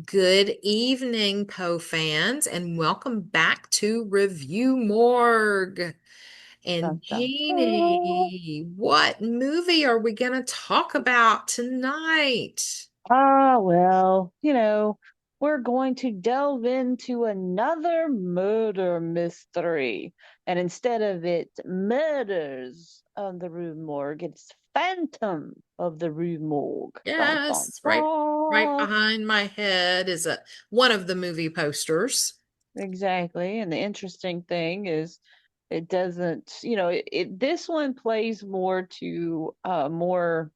Good evening, Poe fans, and welcome back to Review Morgue. And Dun, dun, dun. Jeanie, what movie are we going to talk about tonight? Well, we're going to delve into another murder mystery. And instead of it murders on the Rue Morgue, it's Phantom of the Rue Morgue. Dun, dun, Yes, right dun. behind my head is one of the movie posters. Exactly. And the interesting thing is it doesn't, this one plays more to more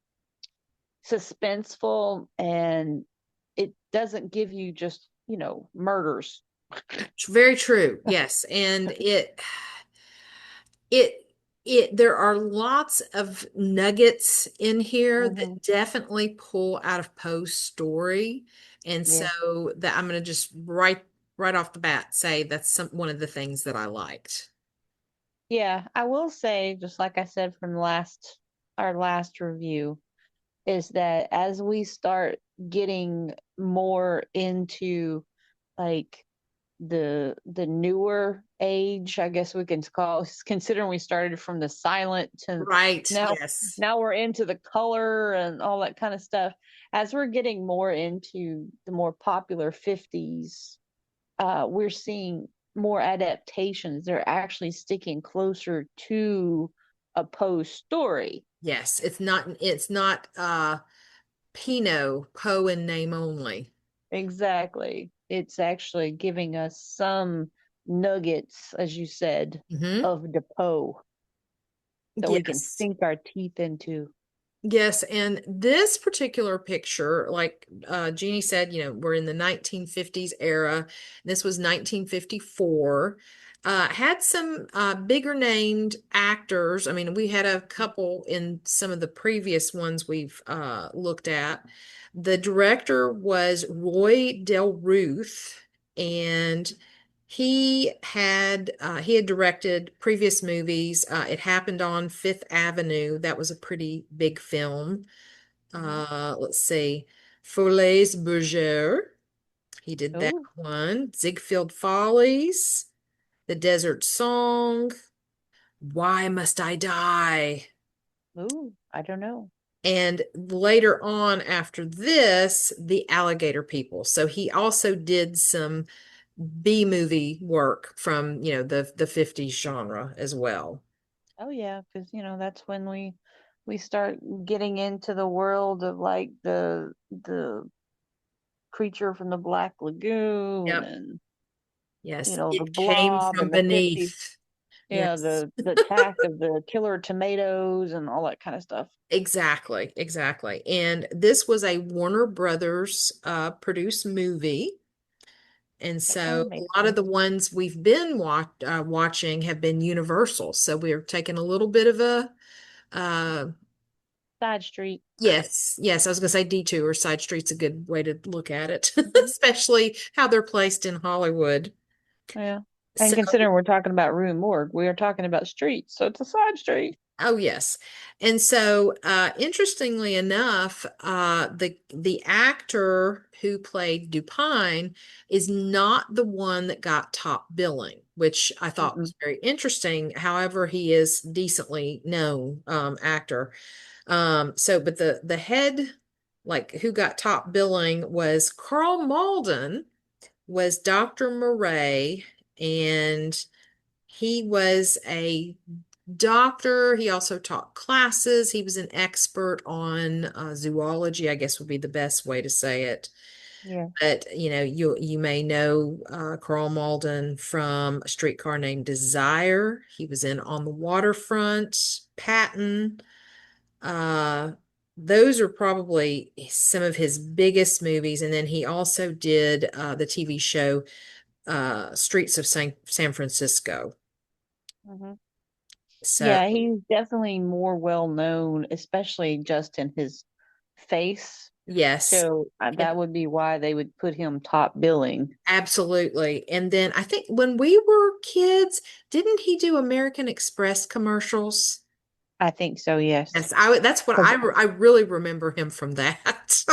suspenseful, and it doesn't give you just, murders. It's very true. Yes, and it there are lots of nuggets in here Hmm. that definitely pull out of Poe's story. And Yeah. so that I'm going to just right off the bat say that's one of the things that I liked. Yeah, I will say, just like I said from our last review, is that as we start getting more into like the newer age, I guess we can call, considering we started from the silent to Right. now Yes. now we're into the color and all that kind of stuff. As we're getting more into the more popular 50s, we're seeing more adaptations. They're actually sticking closer to a Poe story. Yes. It's not Pinot, Poe in name only. Exactly. It's actually giving us some nuggets, as you said, Hmm. of the Poe that we can Yes. sink our teeth into. Yes, and this particular picture, like Jeannie said, we're in the 1950s era. This was 1954. Had some bigger named actors. I mean, we had a couple in some of the previous ones we've looked at. The director was Roy Del Ruth, and he had directed previous movies. It happened on Fifth Avenue. That was a pretty big film. Mhm. Let's see, Folies Bergère. He did that Oh, one. Ziegfeld Follies, The Desert Song, Why Must I Die? ooh, I don't know. And later on, after this, The Alligator People. So he also did some B movie work from, the 50s genre as well. Oh yeah, because that's when we start getting into the world of like the creature from the Black Lagoon Yep. and Yes. the It came Blob from and the 50s. beneath. Yeah, Yes. the attack of the killer tomatoes and all that kind of stuff. Exactly. Exactly. And this was a Warner Brothers produced movie. And That kind so of a makes lot of sense. the ones we've been watching have been Universal. So we're taking a little bit of a uh, Side Street. yes, I was going to say detour. Side street's a good way to look at it, Hmm. especially how they're placed in Hollywood. Yeah. And So, considering we're talking about Rue Morgue, we are talking about streets, so it's a side street. oh yes. And so, interestingly enough, the actor who played Dupine is not the one that got top billing, which I thought Mm-mm. was very interesting. However, he is decently known actor. But the head, like who got top billing, was Carl Malden, was Dr. Murray, and he was a doctor. He also taught classes. He was an expert on zoology, I guess would be the best way to say it. Yeah. But you may know Carl Malden from A Streetcar Named Desire. He was in On the Waterfront, Patton. those are probably some of his biggest movies. And then he also did the TV show Streets of San Francisco. Hmm. So, Yeah, he's definitely more well known, especially just in his face. yes. So that would be why they would put him top billing. Absolutely. And then I think when we were kids, didn't he do American Express commercials? I think so, yes. Yes, that's what I really remember him from that.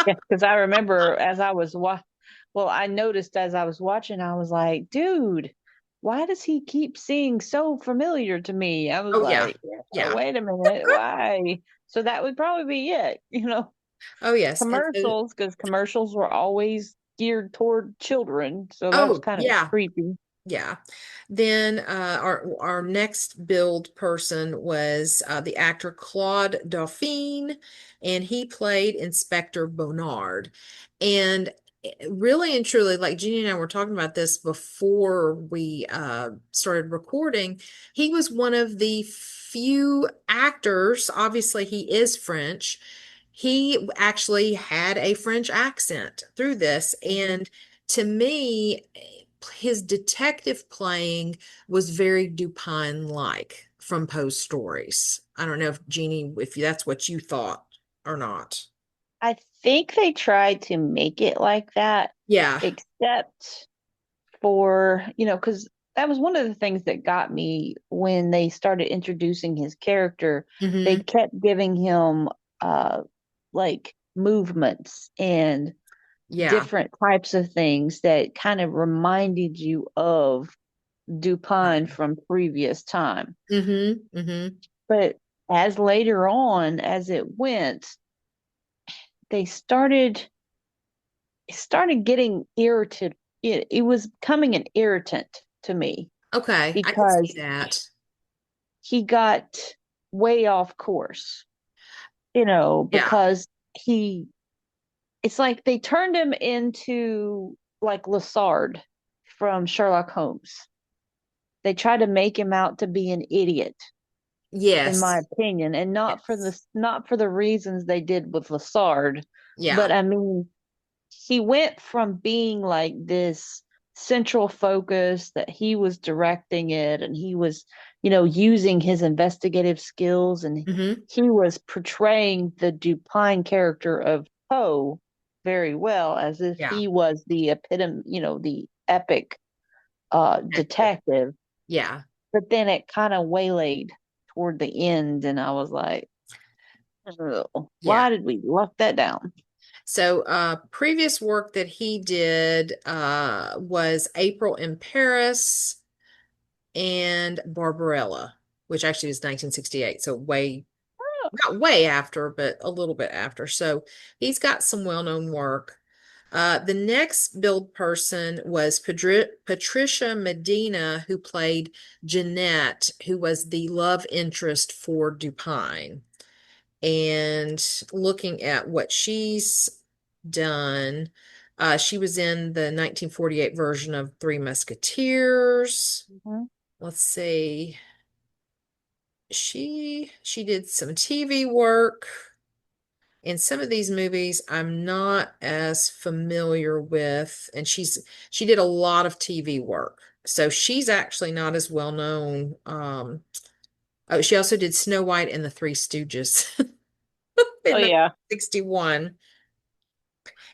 Yeah, because I remember as I was well, I noticed as I was watching, I was like, dude, why does he keep seeming so familiar to me? I was Oh yeah. like, yeah, Yeah. wait a minute, why? So that would probably be it, Oh yes. And so, commercials, because commercials were always geared toward children. So that was oh kind of yeah. creepy. Yeah. Then our next build person was the actor Claude Dauphine, and he played Inspector Bonnard. And really and truly, like Jeannie and I were talking about this before we started recording, he was one of the few actors, obviously he is French. He actually had a French accent through this, Mhm. and to me, his detective playing was very Dupin-like from Poe's stories. I don't know if Jeannie, if that's what you thought or not. I think they tried to make it like that, Yeah. except for, because that was one of the things that got me when they started introducing his character. They Hmm. kept giving him like movements and Yeah. different types of things that kind of reminded you of Dupin from previous time. Hmm. Hmm. But as later on, as it went, they started getting irritated. It was becoming an irritant to me Okay, I can see because that. he got way off course, Yeah. because it's like they turned him into like Lassard from Sherlock Holmes. They tried to make him out to be an idiot, in my Yes. opinion, and Yes. not for the reasons they did with Lassard, Yeah. but I mean, he went from being like this central focus that he was directing it and he was, using his investigative skills, and Hmm. he was portraying the Dupin character of Poe very well, as if Yeah. he was the epitome, the epic Active. detective. Yeah. But then it kind of waylaid toward the end, and I was like, oh, Yeah. why did we lock that down? So, previous work that he did was April in Paris and Barbarella, which actually is 1968. So not way after, but a little bit after. So he's got some well-known work. The next build person was Patricia Medina, who played Jeanette, who was the love interest for Dupin. And looking at what she's done, she was in the 1948 version of Three Musketeers. Mhm. Let's see. She did some TV work. In some of these movies I'm not as familiar with, and she did a lot of TV work. So she's actually not as well known. Oh, she also did Snow White and the Three Stooges Oh in yeah. 61.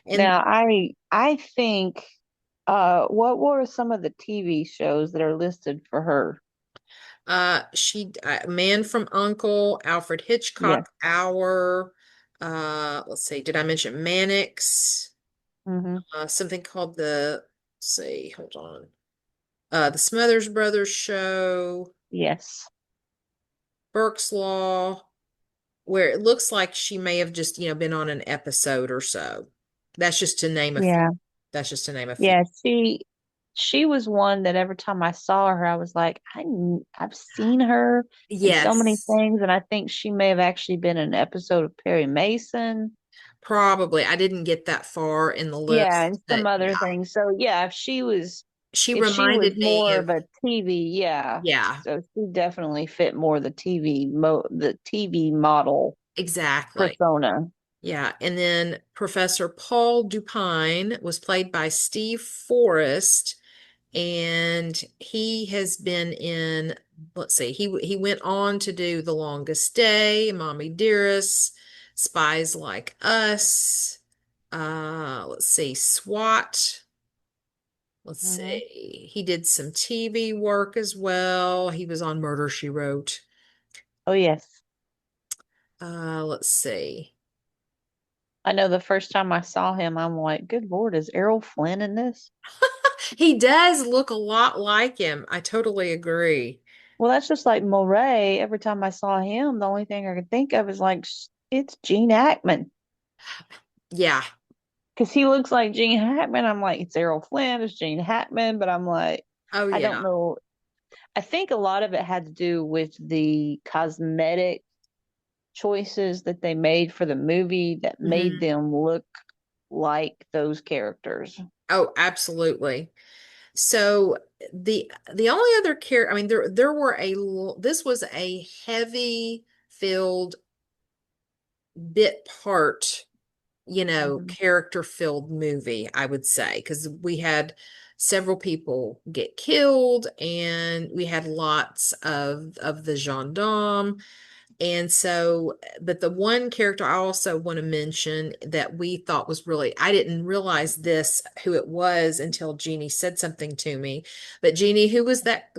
And Now I think what were some of the TV shows that are listed for her? she Man from Uncle, Alfred Yeah. Hitchcock Hour, let's see, did I mention Mannix? Hmm. Something called let's see, hold on. The Smothers Brothers Show, Yes. Burke's Law, where it looks like she may have just, been on an episode or so. That's just to name a few. Yeah. That's just to name a few. Yeah. She was one that every time I saw her, I was like, I've seen her in so many Yes, things, and I think she may have actually been in an episode of Perry Mason. probably. I didn't get that far in the Yeah, list, and some but yeah, other things. So yeah, she if she was reminded me more of, of a TV, yeah. yeah, So she definitely fit more the TV model. exactly. persona. Yeah. And then Professor Paul Dupine was played by Steve Forrest, and he has been in, let's see, he went on to do The Longest Day, Mommy Dearest, Spies Like Us, let's see, SWAT. Let's Hmm. see. He did some TV work as well. He was on Murder, She Wrote. Oh yes. Let's see. I know the first time I saw him, I'm like, good Lord, is Errol Flynn in this? He does look a lot like him. I totally agree. Well, that's just like Moray. Every time I saw him, the only thing I could think of is like, it's Gene Hackman. Yeah. Because he looks like Gene Hackman. I'm like, it's Errol Flynn, it's Gene Hackman, but I'm like, Oh, I don't yeah. know. I think a lot of it had to do with the cosmetic choices that they made for the movie that made Hmm. them look like those characters. Oh, absolutely. So the only other character, I mean, there were this was a heavy filled bit part, Hmm. character filled movie, I would say, because we had several people get killed and we had lots of the gendarme. And so, but the one character I also want to mention that we thought was really, I didn't realize this, who it was until Jeannie said something to me. But Jeannie, who was that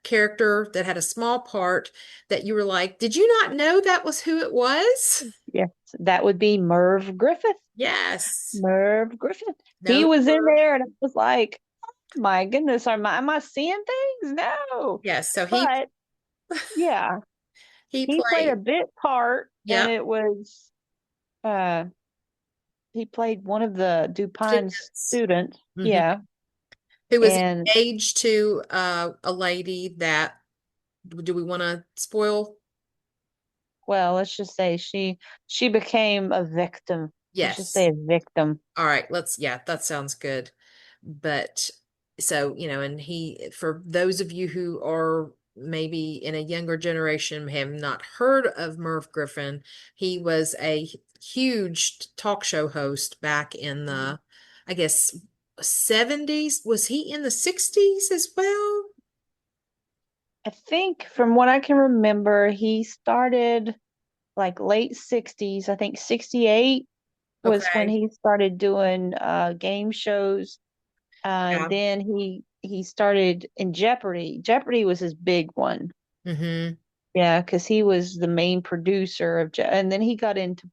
character that had a small part that you were like, did you not know that was who it was? Yes, that would be Merv Griffith. Yes. Merv Griffith. He No, was in Merv. there, and I was like, my goodness, am I seeing things? No. Yes. So But yeah, he he played a played, bit part, and yep, it was uh he played one of the Dupine's students. students. Hmm. Yeah. Who was And engaged to a lady that, do we want to spoil? well, let's just say she became a victim. Let's just say Yes. a victim. All right, yeah, that sounds good. But so, and for those of you who are maybe in a younger generation have not heard of Merv Griffin, he was a huge talk show host back in Mhm. the, I guess, 70s. Was he in the 60s as well? I think from what I can remember, he started like late 60s. I think 68 was when Okay. he started doing game shows. And Yeah. then he started in Jeopardy. Jeopardy was his big one. Mm-hmm. Yeah, because he was the main producer of, and then he got into,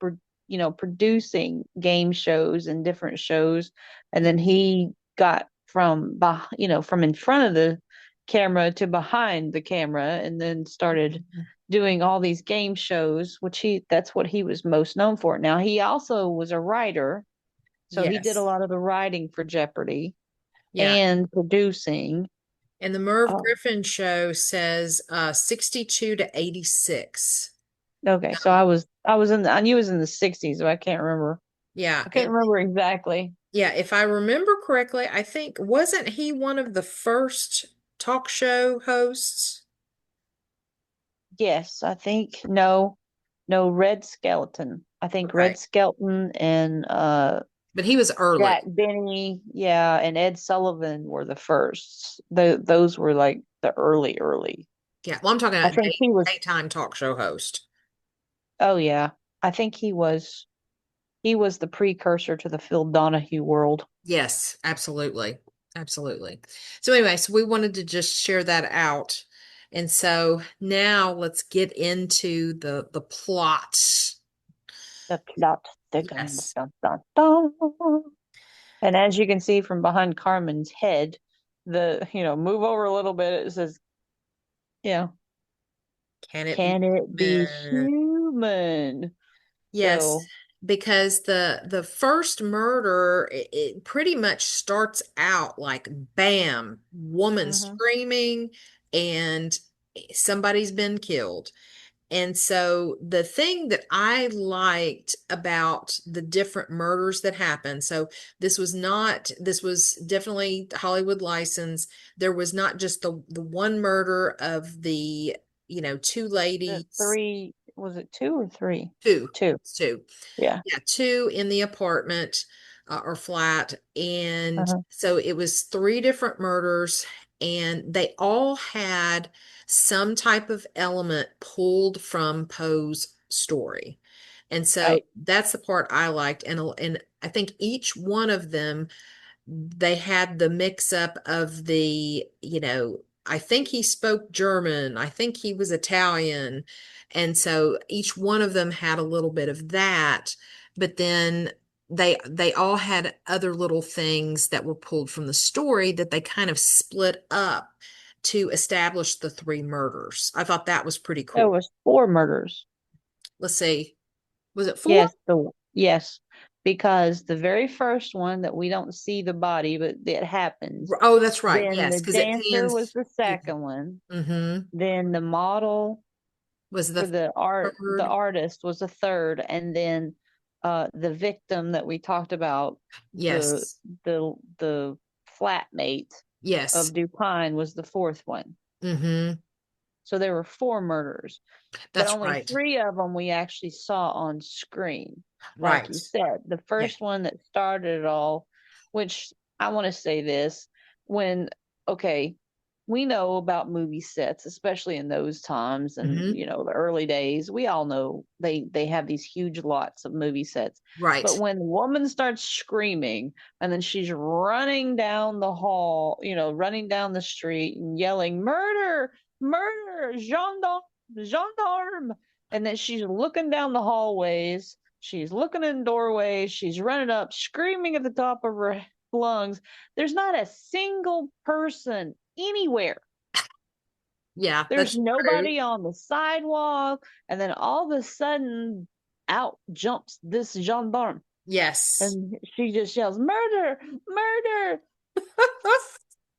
producing game shows and different shows, and then he got from in front of the camera to behind the camera, and then started doing all these game shows, which that's what he was most known for. Now he also was a writer, so he did a Yes. lot of the writing for Jeopardy Yeah. and producing. And the Merv Oh, Griffin show says 62 to 86. okay, so I knew it was in the 60s, but I can't remember. Yeah. I couldn't And remember exactly. yeah, if I remember correctly, I think, wasn't he one of the first talk show hosts? Yes, I think no, Red Skeleton. I think Okay. Red Skeleton and But he was early. Jack Benny, yeah, and Ed Sullivan were the first. Those were like the early. Yeah. Well, I'm talking I about think he was. daytime talk show host. Oh yeah, I think he was the precursor to the Phil Donahue world. Yes, absolutely. Absolutely. So anyway, so we wanted to just share that out. And so now let's get into the plot. The plot thickens. Yes. Dun, dun, dun. And as you can see from behind Carmen's head, move over a little bit. It says, you know, Can it be can it be human? human? Yes, So, because the first murder, it pretty much starts out like bam, woman mhm. screaming and somebody's been killed. And so the thing that I liked about the different murders that happened, so this was definitely Hollywood license. There was not just the one murder of the, two The ladies. three, Was it two or three? Two. Two. It's two. Yeah. Yeah, two in the apartment or flat. And Uh-huh. so it was three different murders, and they all had some type of element pulled from Poe's story. And so Right. that's the part I liked. And I think each one of them, they had the mix up of I think he spoke German, I think he was Italian. And so each one of them had a little bit of that, but then they all had other little things that were pulled from the story that they kind of split up to establish the three murders. I thought that was pretty There cool. was four murders. Let's see. Was it four? Yes, because the very first one that we don't see the body, but it happens. Oh, that's right. Then Yes, the because it dancer was pans. the Yeah. second one. Mm-hmm. Then the model Was for the the third? artist was the third, and then the victim that we talked about, the Yes. the flatmate Yes. of Dupine was the fourth one. Mm-hmm. So there were four murders, but That's only right. three of them we actually saw on screen. Like Right. you said, the Yeah. first one that started it all, which I want to say this, when, okay, we know about movie sets, especially in those times and, Mm-hmm. the early days. We all know they have these huge lots of movie sets. But Right. when the woman starts screaming and then she's running down the hall, running down the street and yelling, murder, murder, gendarme, gendarme. And then she's looking down the hallways. She's looking in doorways. She's running up, screaming at the top of her lungs. There's not a single person anywhere. Yeah, There's that's true. nobody on the sidewalk. And then all of a sudden, out jumps this gendarme. Yes. And she just yells, murder, murder.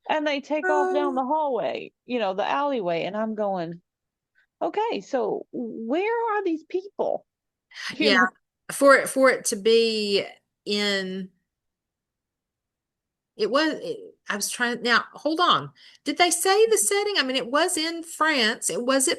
And they take off down the hallway, the alleyway. And I'm going, okay, so where are these people? You Yeah. know, For it to be in I was trying now, hold on. Did they say the setting? I mean, it was in France. It was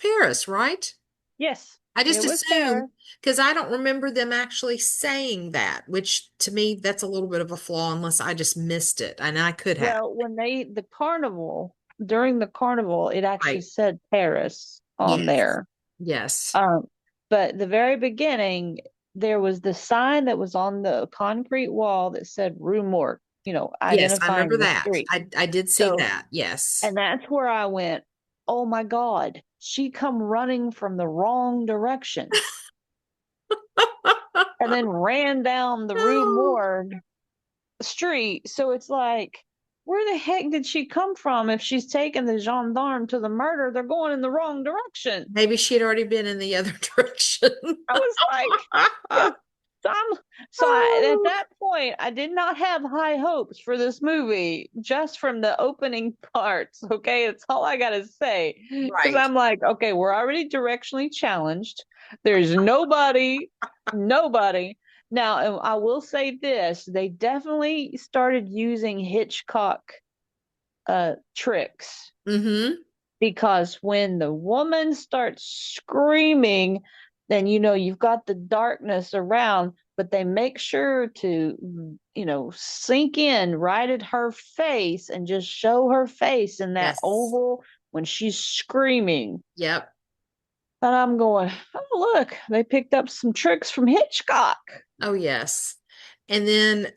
Paris, right? yes, I just it was assumed Paris. because I don't remember them actually saying that, which to me that's a little bit of a flaw unless I just missed it, and I could have. Well, when the carnival, during the carnival, it actually Right. said Paris on Yes. there. Yes. Um, but the very beginning, there was the sign that was on the concrete wall that said Rue Morgue, Yes, I remember identifying the that. street. I did see So, that. Yes. and that's where I went, oh my God, she come running from the wrong direction and then ran down the Rue Oh, Morgue street. So it's like, where the heck did she come from? If she's taking the gendarme to the murder, they're going in the wrong direction. maybe she'd already been in the other direction. I was like, yeah. So, at Oh, that point, I did not have high hopes for this movie just from the opening parts. Okay, that's all I gotta say. Because right. I'm like, okay, we're already directionally challenged. There's nobody. Now, I will say this: they definitely started using Hitchcock tricks, Mm-hmm. because when the woman starts screaming, then you've got the darkness around, but they make sure to sink in right at her face and just show her face in that Yes. oval when she's screaming. Yep. And I'm going, oh, look, they picked up some tricks from Hitchcock. Oh, yes. And then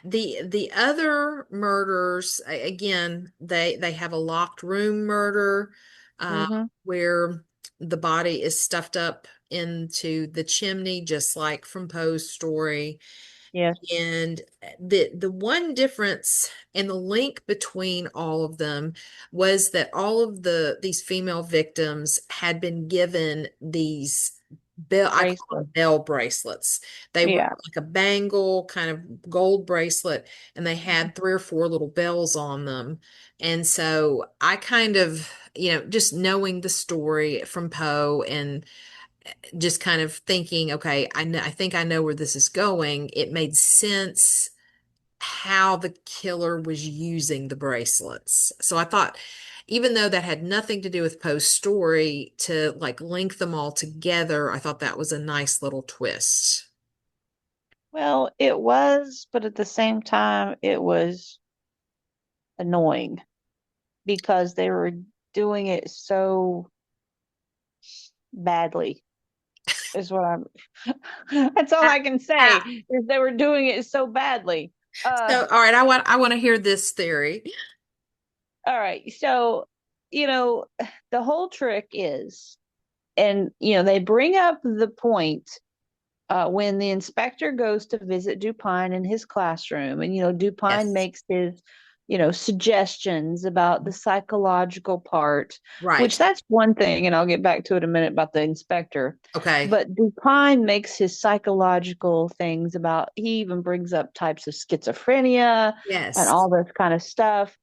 the other murders, again, they have a locked room murder Mm-hmm. where the body is stuffed up into the chimney, just like from Poe's story. Yes. And the one difference and the link between all of them was that all of these female victims had been given these bell, I call them Bracelet. bell bracelets. They were Yeah. like a bangle kind of gold bracelet, and they had three or four little bells on them. And so I kind of, just knowing the story from Poe and just kind of thinking, okay, I think I know where this is going. It made sense how the killer was using the bracelets. So I thought, even though that had nothing to do with Poe's story, to like link them all together, I thought that was a nice little twist. Well, it was, but at the same time, it was annoying because they were doing it so badly, is what I'm that's all Ah, I can say ah. is they were doing it so badly. So, all right, I want to hear this theory. All right. So, you know, the whole trick is, and they bring up the point when the inspector goes to visit Dupin in his classroom, and Dupin Yes. makes his suggestions about the psychological part, which Right. that's one thing, and I'll get back to it in a minute about the inspector. Okay. But Dupin makes his psychological things about, he even brings up types of schizophrenia and Yes. all this kind of stuff.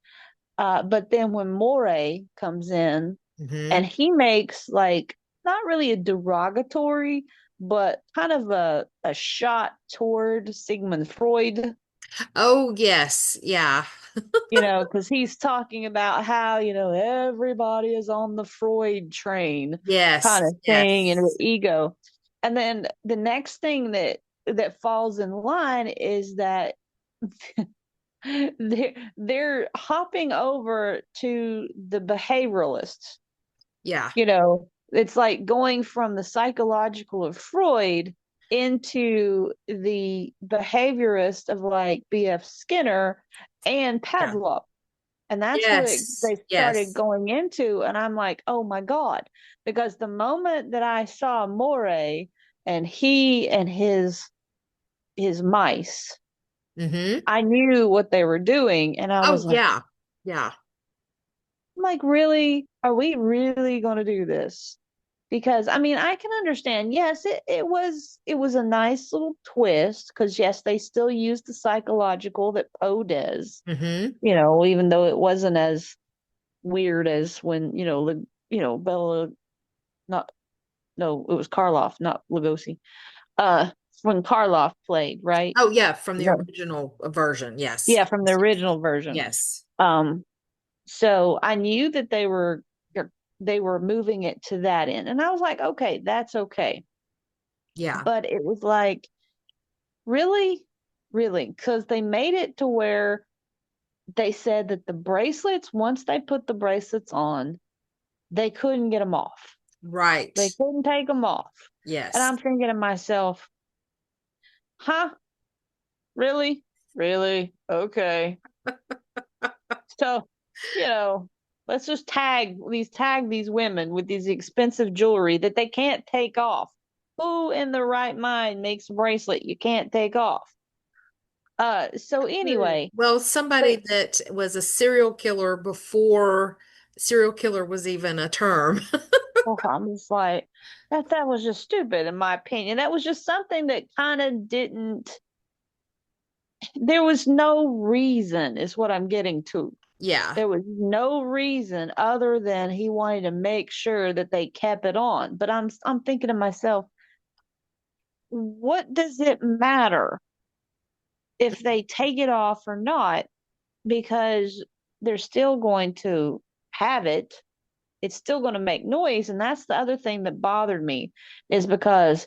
But then when Moray comes in Hmm. and he makes like not really a derogatory, but kind of a shot toward Sigmund Freud, Oh, yes. Yeah. because he's talking about how, everybody is on the Freud train kind Yes. of thing and the Yes. ego. And then the next thing that falls in line is that they're hopping over to the behavioralists. Yeah. It's like going from the psychological of Freud into the behaviorist of like B.F. Skinner and Yeah. Pavlov. And that's what Yes. they started Yes. going into. And I'm like, oh my God. Because the moment that I saw Moray and he and his mice, Hmm. I knew what they were doing. And I was Oh, like, yeah. Yeah. really? Are we really going to do this? Because I mean, I can understand. Yes, it was a nice little twist because yes, they still use the psychological that Poe does. Hmm. Even though it wasn't as weird as when Bella, not no, it was Karloff, not Lugosi. Uh, when Karloff played, right? Oh, yeah. From the No. original version. Yes. Yeah, from the original version. Yes. Um, so I knew that they were moving it to that end, and I was like, okay, that's okay. Yeah. But it was like, really, really, because they made it to where they said that the bracelets, once they put the bracelets on, they couldn't get them off. They Right. couldn't take them off. And Yes. I'm thinking to myself, huh? Really? Really? Okay. So, you know, let's just tag these women with these expensive jewelry that they can't take off. Who in the right mind makes a bracelet you can't take off? So anyway, Well, somebody they that was a serial killer before serial killer was even a term. oh, I'm just like, that was just stupid in my opinion. That was just something that kind of didn't, there was no reason, is what I'm getting to. Yeah. There was no reason other than he wanted to make sure that they kept it on. But I'm thinking to myself, what does it matter if they take it off or not? Because they're still going to have it. It's still going to make noise. And that's the other thing that bothered me, is because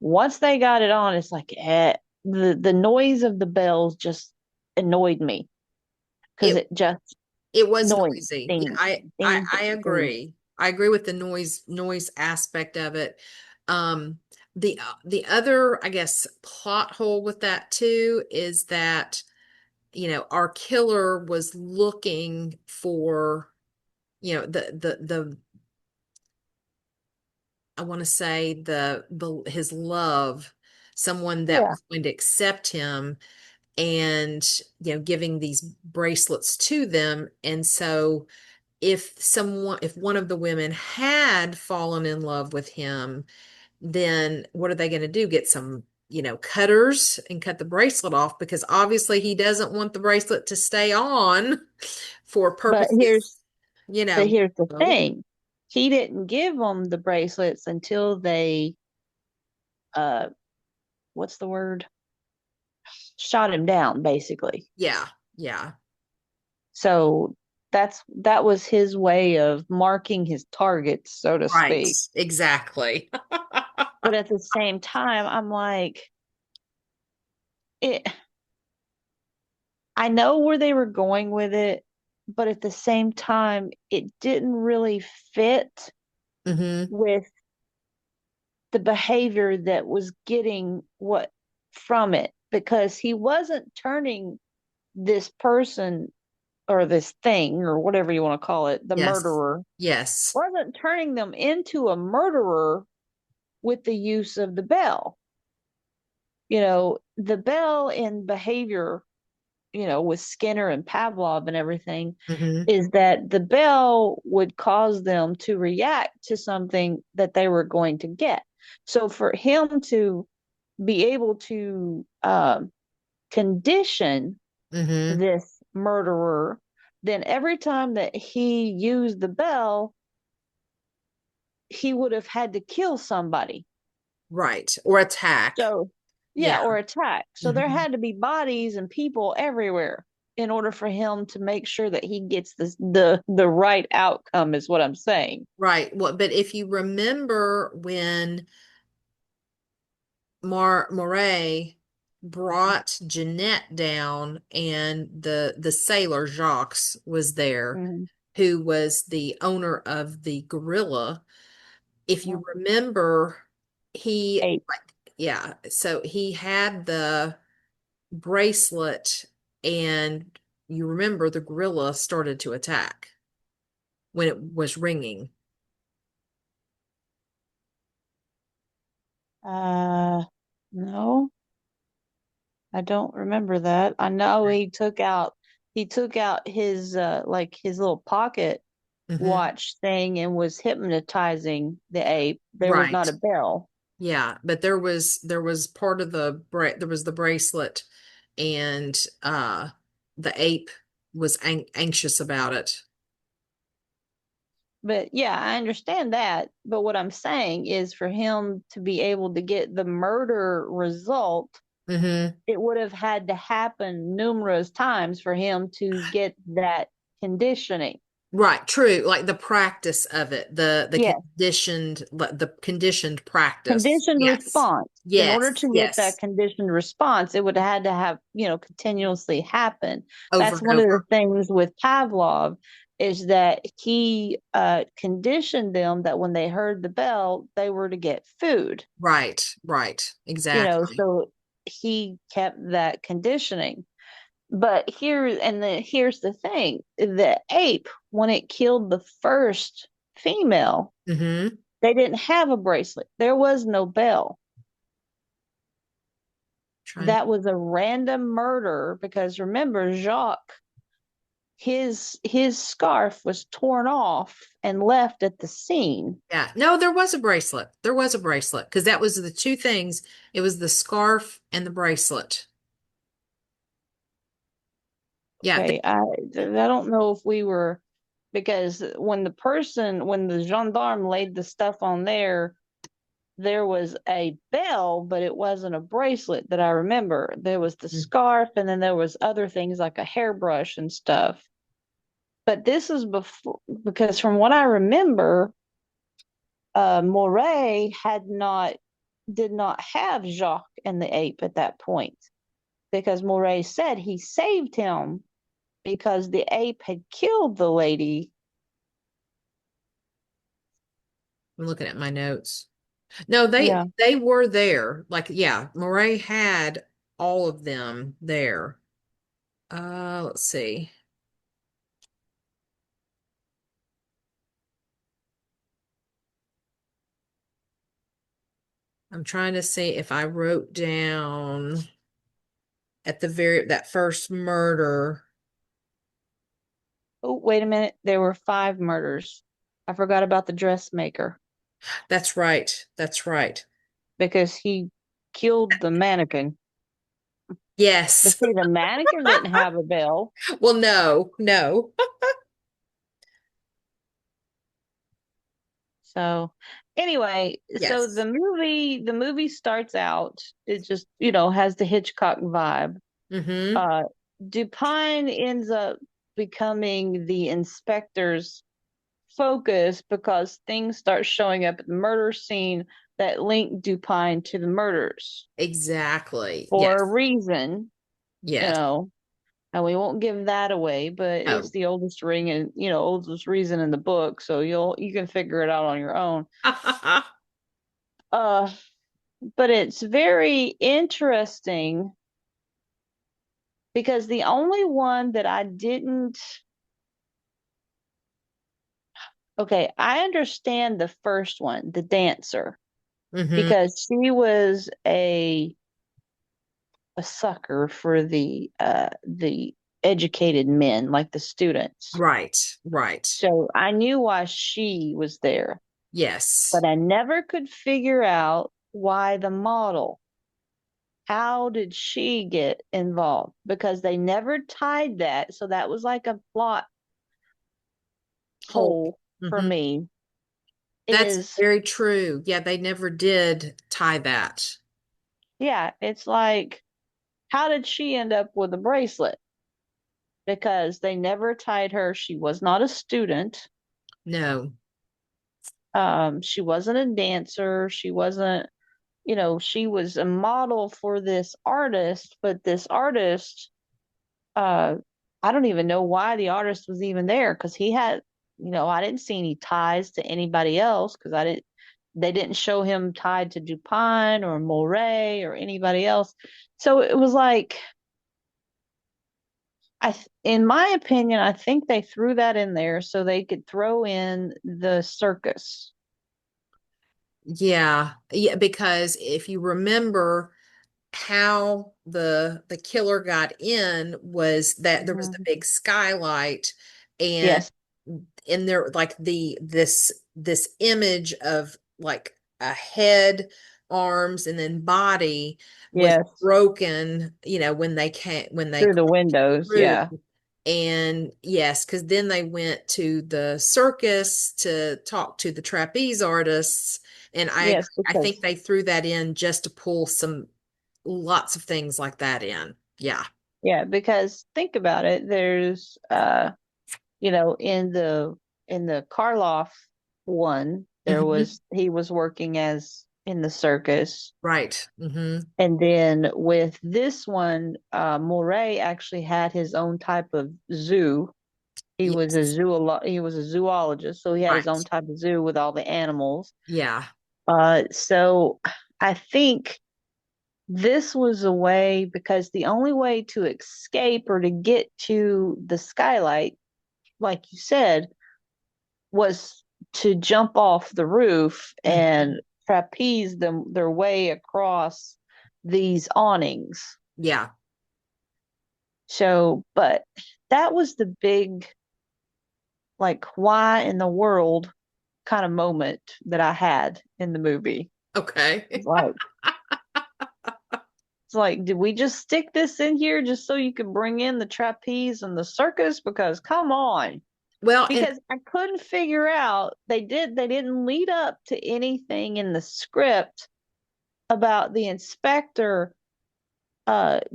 once they got it on, it's like the noise of the bells just annoyed me because It it just it was noise, noisy. Yeah, ding, I ding, I ding, ding. agree. I agree with the noise aspect of it. Um the other, I guess, plot hole with that too is that, our killer was looking for, the I want to say his love, someone that Yeah, was going to accept him, and giving these bracelets to them. And so if one of the women had fallen in love with him, then what are they going to do? Get some, cutters and cut the bracelet off, because obviously he doesn't want the bracelet to stay on for but purposes, here's you but know. here's the Oh, thing. He didn't give them the bracelets until they uh what's the word? shot him down, basically. Yeah. Yeah. So that was his way of marking his targets, so to Right. speak. Exactly. But at the same time, I'm like, it, I know where they were going with it, but at the same time, it didn't really fit Hmm. with the behavior that was getting what from it, because he wasn't turning this person or this thing or whatever you want to call it, the Yes. murderer, Yes. wasn't turning them into a murderer with the use of the bell. The bell in behavior, with Skinner and Pavlov and everything, Hmm. is that the bell would cause them to react to something that they were going to get. So for him to be able to condition Hmm. this murderer, then every time that he used the bell, he would have had to kill somebody. Right. Or attack. So, yeah, Yeah. or attack. So there Hmm. had to be bodies and people everywhere in order for him to make sure that he gets the right outcome, is what I'm saying. Right. Well, but if you remember when Moray brought Jeanette down and the sailor Jacques was there, Mm-hmm. who was the owner of the gorilla. If you remember, he Eight. like yeah, so he had the bracelet, and you remember the gorilla started to attack when it was ringing. Uh, no, I don't remember that. I know he took out his like his little pocket Hmm. watch thing and was hypnotizing the ape. There was not Right. a bell. Yeah, but there was part of there was the bracelet, and the ape was anxious about it. But yeah, I understand that. But what I'm saying is for him to be able to get the murder result, Hmm. it would have had to happen numerous times for him to get that conditioning. Right, true. Like the practice of it, Yeah, the conditioned practice. conditioned Yes. response. In order Yes, to get that yes. conditioned response, it would have had to have, continuously happen. Over That's and one of the over. things with Pavlov, is that he conditioned them that when they heard the bell, they were to get food. Right, right. Exactly. So he kept that conditioning. But here's the thing: the ape, when it killed the first female, Hmm. they didn't have a bracelet. There was no bell. Trying to, That was a random murder, because remember, Jacques, his scarf was torn off and left at the scene. yeah. No, there was a bracelet. There was a bracelet because that was the two things. It was the scarf and the bracelet. Yeah, Okay, I don't know if we were, because when the gendarme laid the stuff on there was a bell, but it wasn't a bracelet that I remember. There was the scarf, and then there was other things like a hairbrush and stuff. But this is before, because from what I remember, Moray did not have Jacques and the ape at that point, because Moray said he saved him because the ape had killed the lady. I'm looking at my notes. No, Yeah. they were there. Like, yeah, Murray had all of them there. Let's see. I'm trying to see if I wrote down at the very that first murder. Oh, wait a minute. There were 5 murders. I forgot about the dressmaker, That's right. That's right. because he killed the mannequin. But Yes. see, the mannequin didn't have a bell. Well, no, no. So anyway, so Yes. the movie starts out, it just, has the Hitchcock vibe. Mm-hmm. Uh, Dupin ends up becoming the inspector's focus because things start showing up at the murder scene that link Dupin to the murders Exactly. for a Yes. reason, you Yes. know, and we won't give that away, but it's Oh. the oldest ring and oldest reason in the book, so you can figure it out on your own. Uh, but it's very interesting because the only one that I didn't okay, I understand the first one, the dancer, Mm-hmm. because she was a sucker for the educated men, like the students. Right. Right. So I knew why she was there, Yes. but I never could figure out why the model. How did she get involved? Because they never tied that. So that was like a plot Whole. hole for Mm-hmm. me. That's Is very true. Yeah, they never did tie that. yeah, it's like, how did she end up with a bracelet? Because they never tied her. She was not a student. No. She wasn't a dancer. She wasn't, she was a model for this artist, but this artist, uh, I don't even know why the artist was even there because he had, I didn't see any ties to anybody else because they didn't show him tied to Dupin or Moray or anybody else. So it was like, in my opinion, I think they threw that in there so they could throw in the circus. Yeah. Yeah, because if you remember how the killer got in was that there was the Mhm. big skylight and Yes, in there like this image of like a head, arms, and then body was yes, broken, when they through the windows. through. Yeah, And yes, because then they went to the circus to talk to the trapeze artists. And I agree. yes, I think because they threw that in just to pull lots of things like that in. Yeah. think about it. There's in the Karloff one, Hmm. he was working as in the circus. Right. Hmm. And then with this one, Moray actually had his own type of zoo. Yes. He was a zoologist, so he had his own Right. type of zoo with all the animals. Yeah. So I think this was a way because the only way to escape or to get to the skylight, like you said, was to jump off the roof Hmm. and trapeze their way across these awnings. Yeah. So, but that was the big, like, why in the world kind of moment that I had in the movie. It's Okay. like, did we just stick this in here just so you could bring in the trapeze and the circus? Because come on. Well, and Because I couldn't figure out they didn't lead up to anything in the script about the inspector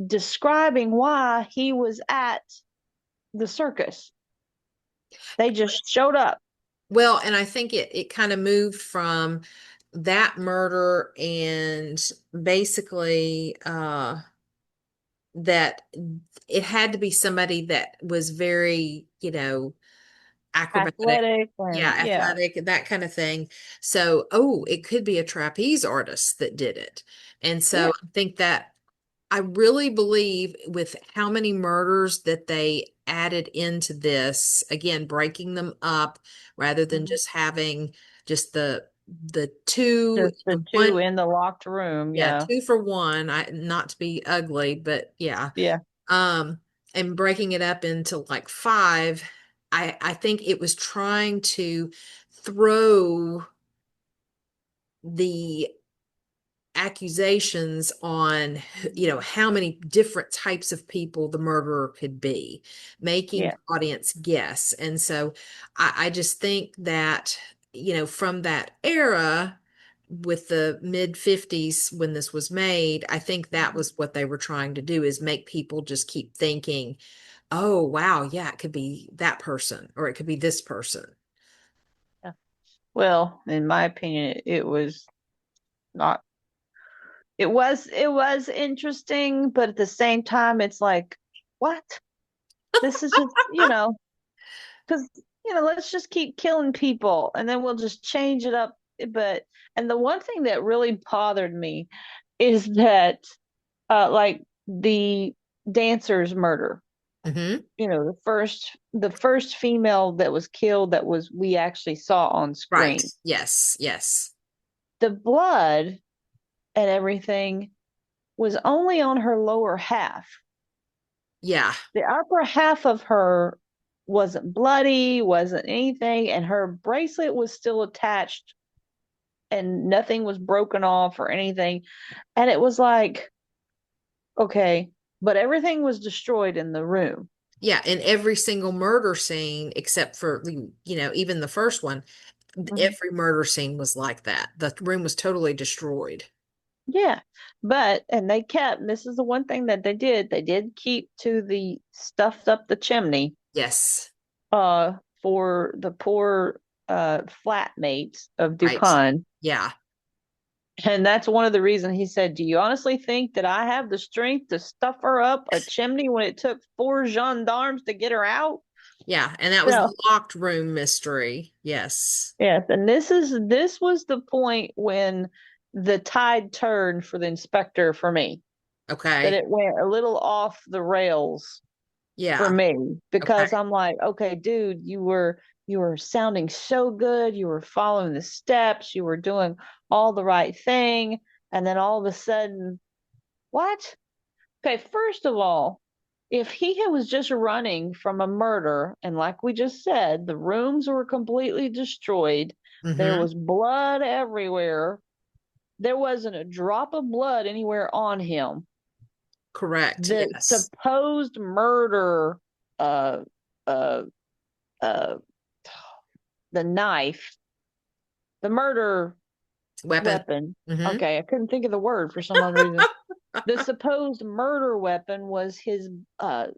describing why he was at the circus. They just showed up. and I think it kind of moved from that murder and basically that it had to be somebody that was very, acrobatic. Athletic Yeah, and yeah. athletic, that kind of thing. So, oh, it could be a trapeze artist that did it. And so Yeah. I think that I really believe with how many murders that they added into this, again, breaking them up rather than Mhm. just having just the two, Just the two one, in the locked room. yeah, Yeah. two for one. I not to be ugly, but yeah. Yeah. Um, and breaking it up into like five, I think it was trying to throw the accusations on, how many different types of people the murderer could be, making Yeah. the audience guess. And so I just think that, from that era, with the mid 50s when this was made, I think that Mhm. was what they were trying to do is make people just keep thinking, oh, wow, yeah, it could be that person or it could be this person. Yeah. Well, in my opinion, it was not. It was interesting, but at the same time, it's like, what? This is just, because let's just keep killing people, and then we'll just change it up. But and the one thing that really bothered me is that, like the dancer's murder. Hmm. The first female that was killed that was we actually saw on Right. screen. Yes. Yes. The blood and everything was only on her lower half. Yeah. The upper half of her wasn't bloody, wasn't anything, and her bracelet was still attached and nothing was broken off or anything. And it was like, okay, but everything was destroyed in the room. Yeah. In every single murder scene, except for, even the first one, Mhm. every murder scene was like that. The room was totally destroyed. Yeah. And they kept, and this is the one thing that they did keep to the stuffed up the chimney, Yes. uh, for the poor flatmates of Right. Dupin. Yeah. And that's one of the reasons he said, do you honestly think that I have the strength to stuff her up a chimney when it took four gendarmes to get her out? Yeah. And that was No. the locked room mystery. Yes. Yes, and this was the point when the tide turned for the inspector for me. That Okay. it went a little off the rails for Yeah. me Okay. because I'm like, okay, dude, you were sounding so good, you were following the steps, you were doing all the right thing, and then all of a sudden, what? Okay, first of all, if he was just running from a murder, and like we just said, the rooms were completely destroyed, there Mm-hmm. was blood everywhere, there wasn't a drop of blood anywhere on him. Correct. The Yes. supposed murder, uh, uh, uh, the knife, the murder Weapon. weapon. Mm-hmm. Okay, I couldn't think of the word for some odd reason. The supposed murder weapon was his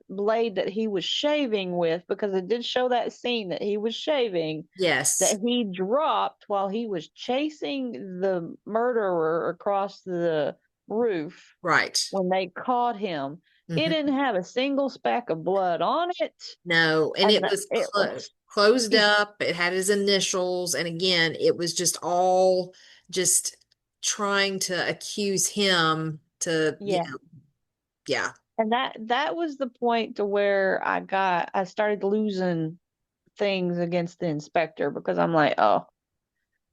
blade that he was shaving with, because it did show that scene that he was shaving, Yes. that he dropped while he was chasing the murderer across the roof Right. when they caught him. It Mm-hmm. didn't have a single speck of blood on it. No, and And it was it was, closed up. It had his initials, and again, it was just all just trying to accuse him to, yeah. yeah. And that was the point to where I started losing things against the inspector, because I'm like, oh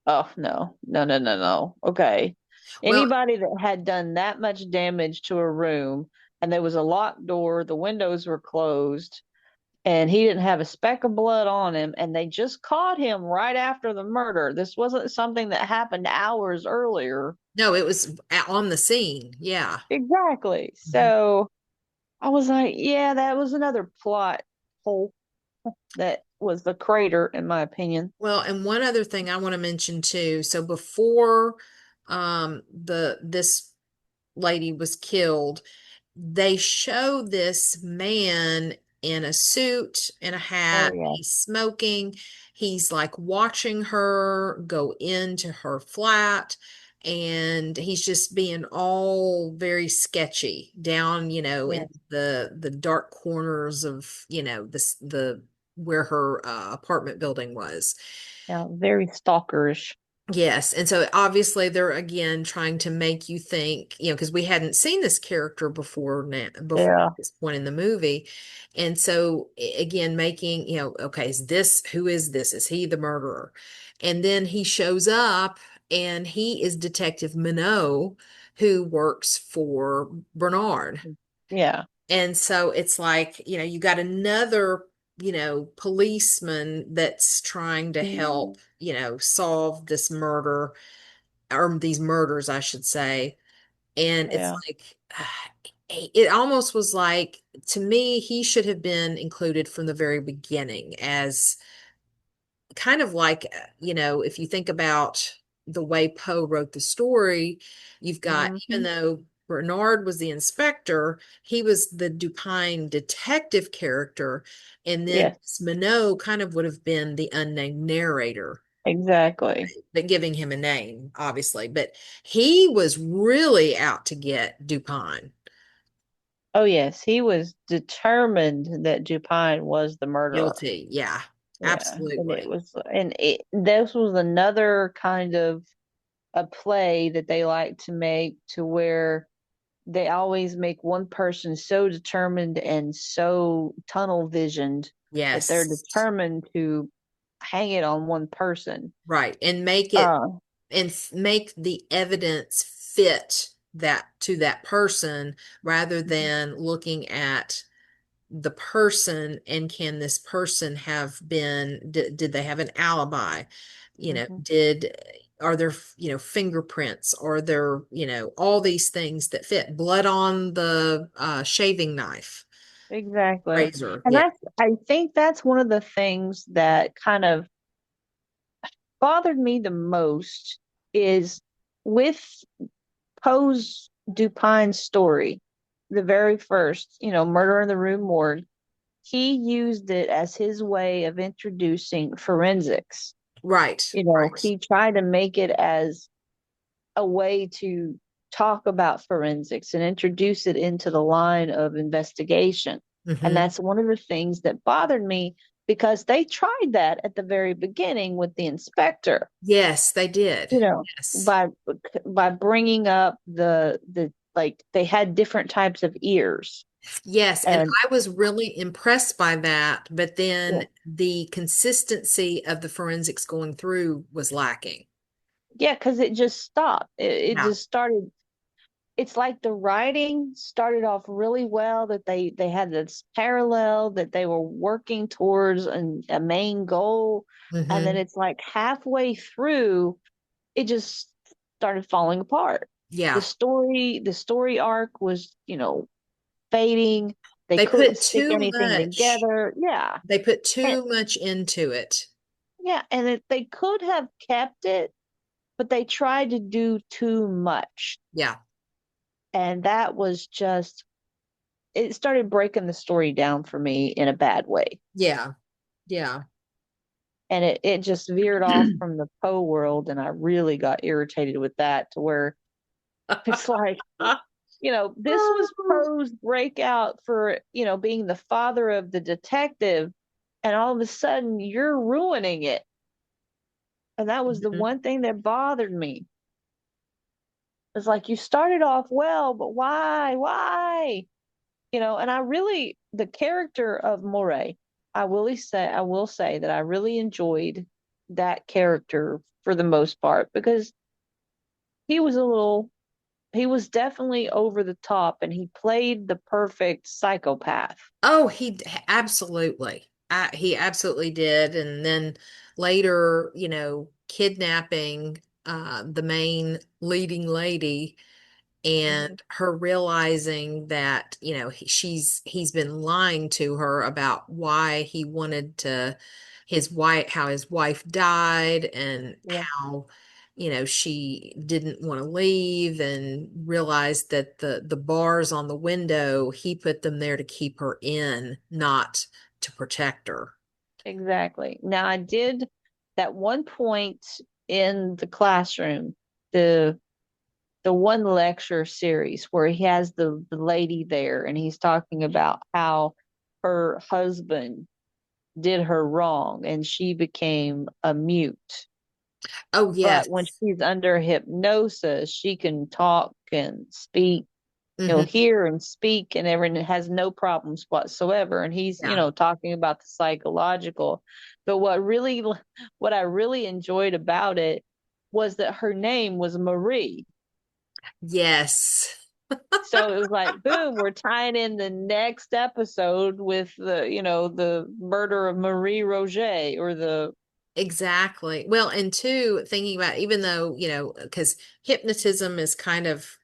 no, no, no, no, no. Okay. Well, Anybody that had done that much damage to a room, and there was a locked door, the windows were closed, and he didn't have a speck of blood on him, and they just caught him right after the murder. This wasn't something that happened hours earlier. no, it was on the scene. Yeah. Exactly. Mhm. So I was like, yeah, that was another plot hole that was the crater, in my opinion. Well, and one other thing I want to mention too. So before the this lady was killed, they show this man in a suit and a Oh hat. yeah, He's smoking. He's like watching her go into her flat, and he's just being all very sketchy down, in yeah, the dark corners of, the where her apartment building was. yeah, very stalkerish. Yes. And so obviously they're again trying to make you think, because we hadn't seen this character before now, before Yeah, this point in the movie. And so again, making, okay, who is this? Is he the murderer? And then he shows up and he is Detective Minot, who works for Bernard. yeah, And so it's like, you got another, policeman that's trying to help, solve this murder or these murders, I should say. And it's yeah. like, it almost was like, to me, he should have been included from the very beginning as kind of like, if you think about. the way Poe wrote the story, you've got, even Hmm. though Bernard was the inspector, he was the Dupine detective character, and then Yes, Minot kind of would have been the unnamed narrator, exactly. but giving him a name, obviously. But he was really out to get Dupine Oh yes, he was determined that Dupin was the murderer. guilty. Yeah, Yeah, and it absolutely. was, and it this was another kind of a play that they like to make to where they always make one person so determined and so tunnel visioned that they're Yes, determined to hang it on one person. right. And make it Uh, and make the evidence fit that to that person rather than looking at the person and can this person have been did they have an alibi, mhm. did are there fingerprints, are there all these things that fit, blood on the shaving knife, Exactly. razor. And Yeah. I think that's one of the things that kind of bothered me the most is with Poe's Dupin story, the very first, Murder in the Rue Morgue, he used it as his way of introducing forensics. Right, right. He tried to make it as a way to talk about forensics and introduce it into the line of investigation. And Hmm. that's one of the things that bothered me because they tried that at the very beginning with the inspector, Yes, they did. you know, Yes. by by bringing up the like they had different types of ears. Yes, and And I was really impressed by that, but yeah, then the consistency of the forensics going through was lacking. yeah, because it just stopped. It Yeah. just started. It's like the writing started off really well, that they had this parallel that they were working towards a main goal, and then Hmm. it's like halfway through it just started falling apart. Yeah. The story arc was, fading. They They couldn't put stick too anything much, together. Yeah. they put And too much into it. yeah, and they could have kept it, but they tried to do too much. Yeah. And that was just, it started breaking the story down for me in a bad way. Yeah. Yeah. And it just veered off from the Poe world, and I really got irritated with that to where it's like, this was Poe's breakout for, being the father of the detective, and all of a sudden you're ruining it. And that was the Mhm. one thing that bothered me. It's like you started off well, but why? Why? And I really, the character of Moray, I will say that I really enjoyed that character for the most part because he was a little, he was definitely over the top and he played the perfect psychopath. Oh, absolutely. He absolutely did. And then later, kidnapping the main leading lady Mhm. and her realizing that he's been lying to her about why he wanted to his wife how his wife died, and Yeah, how she didn't want to leave, and realized that the bars on the window, he put them there to keep her in, not to protect her. exactly. Now I did that one point in the classroom, the the one lecture series where he has the lady there and he's talking about how her husband did her wrong and she became a mute. Oh, But when yes. she's under hypnosis, she can talk and speak, Hmm. hear and speak and everything, has no problems whatsoever. And he's, Yeah. talking about the psychological. But what I really enjoyed about it was that her name was Marie. Yes. So it was like, boom, we're tying in the next episode with the murder of Marie Roget or the, Exactly. Well, and two, thinking about, even though, because hypnotism is kind of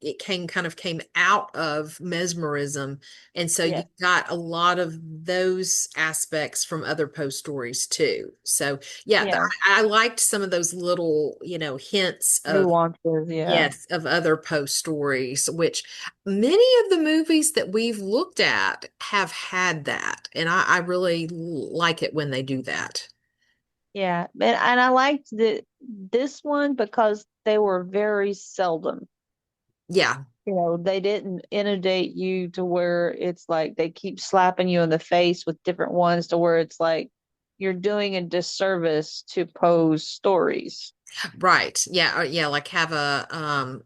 it came out of mesmerism, and so you Yes. got a lot of those aspects from other Poe stories too. So yeah, Yeah. I liked some of those little, hints of, Nuances. Yeah. yes, of other Poe stories, which many of the movies that we've looked at have had that, and I really like it when they do that. Yeah. And I liked this one because they were very seldom. Yeah, They didn't inundate you to where it's like they keep slapping you in the face with different ones to where it's like you're doing a disservice to Poe's stories. right. Yeah, yeah, like have a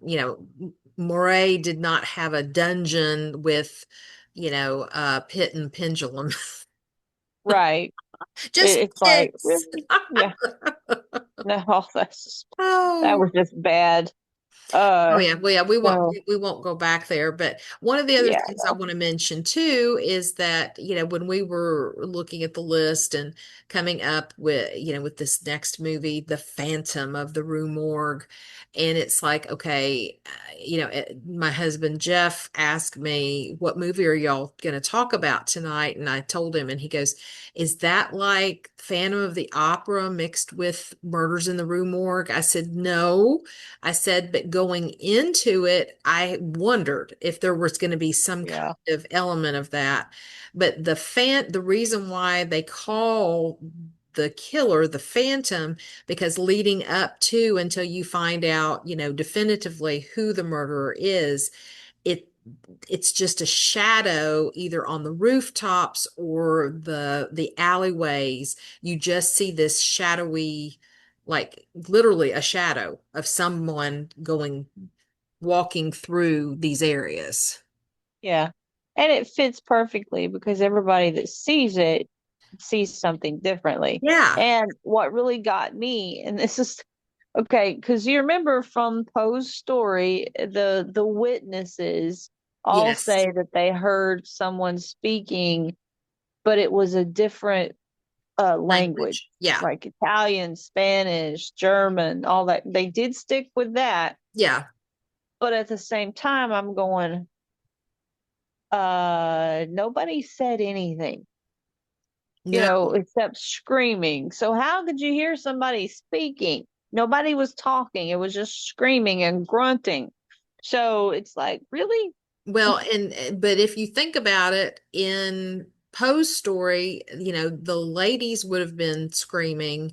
Moray did not have a dungeon with, pit and pendulum. Right. Just It's like, pits. really? Yeah. No, that Oh. was just bad. Oh yeah, well yeah, we won't So we won't go back there. But one of the other yeah, things I no. want to mention too is that, when we were looking at the list and coming up with, with this next movie, The Phantom of the Rue Morgue, and it's like, okay, my husband Jeff asked me, what movie are y'all going to talk about tonight? And I told him, and he goes, is that like Phantom of the Opera mixed with Murders in the Rue Morgue? I said, no. I said, but going into it, I wondered if there was going to be some kind Yeah. of element of that. But the reason why they call the killer the Phantom, because leading up to until you find out, definitively who the murderer is, it it's just a shadow either on the rooftops or the alleyways. You just see this shadowy, like literally a shadow of someone walking through these areas. Yeah. And it fits perfectly because everybody that sees it sees something differently. Yeah. And what really got me, and this is okay, because you remember from Poe's story, the witnesses all Yes. say that they heard someone speaking, but it was a different language, Language. Yeah. like Italian, Spanish, German, all that. They did stick with that, Yeah. but at the same time, I'm going, nobody said anything, No. except screaming. So how could you hear somebody speaking? Nobody was talking. It was just screaming and grunting. So it's like, really? Well, and but if you think about it, in Poe's story, the ladies would have been screaming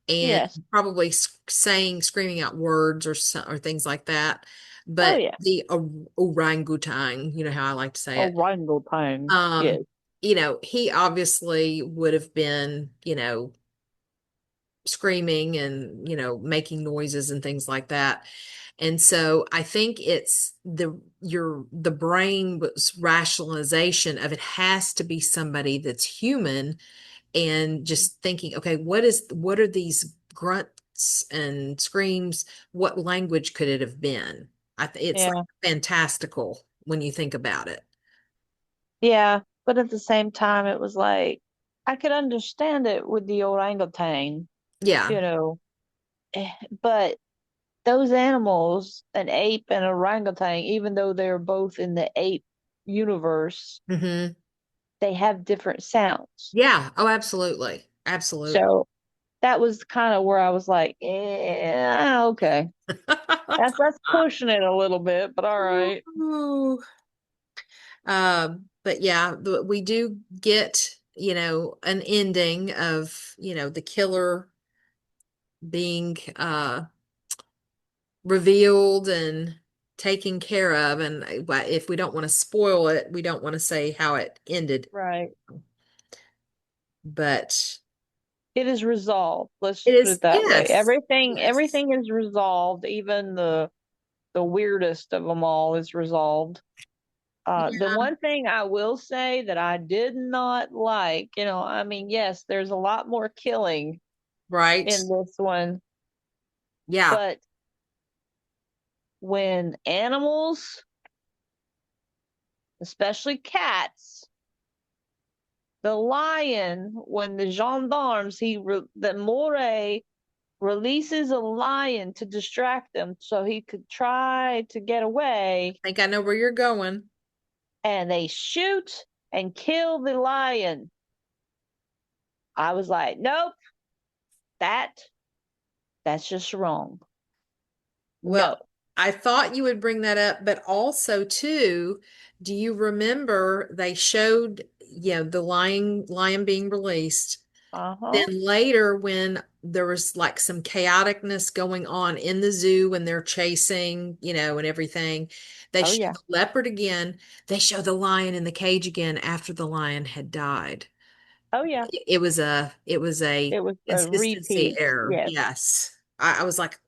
and Yes. probably screaming out words or things like that. Oh, But yeah. the orangutan, how I like to say it, Orangutan. um, Yes. he obviously would have been, screaming and, making noises and things like that. And so I think it's the brain's rationalization of it has to be somebody that's human, and just thinking, okay, what are these grunts and screams? What language could it have been? It's like Yeah. fantastical when you think about it. Yeah. But at the same time, it was like, I could understand it with the orangutan, Yeah. you know, but those animals, an ape and an orangutan, even though they're both in the ape universe, Hmm. they have different sounds. Yeah. Oh, absolutely. Absolutely. So that was kind of where I was like, yeah, okay. That's pushing it a little bit, but all right. Ooh. But yeah, we do get, an ending of, the killer being revealed and taken care of. And if we don't want to spoil it, we don't want to say how it ended. Right. But It is resolved. Let's it just put is, it that way. yes, Everything yes, everything is resolved. Even the weirdest of them all is resolved. The yeah, one thing I will say that I did not like, I mean, yes, there's a lot more killing right, in this one, yeah, but when animals, especially cats, the lion, when the gendarmes, that Moray releases a lion to distract them so he could try to get away, I think I know where you're going. and they shoot and kill the lion. I was like, nope, that that's just wrong. Well, No. I thought you would bring that up, but also too, do you remember they showed, the lion being released? Uh-huh. Then later, when there was like some chaoticness going on in the zoo and they're chasing, and everything, they Oh show yeah. the leopard again. They show the lion in the cage again after the lion had died. Oh yeah. It was a It was a consistency repeat. error. Yes. Yes. I was like,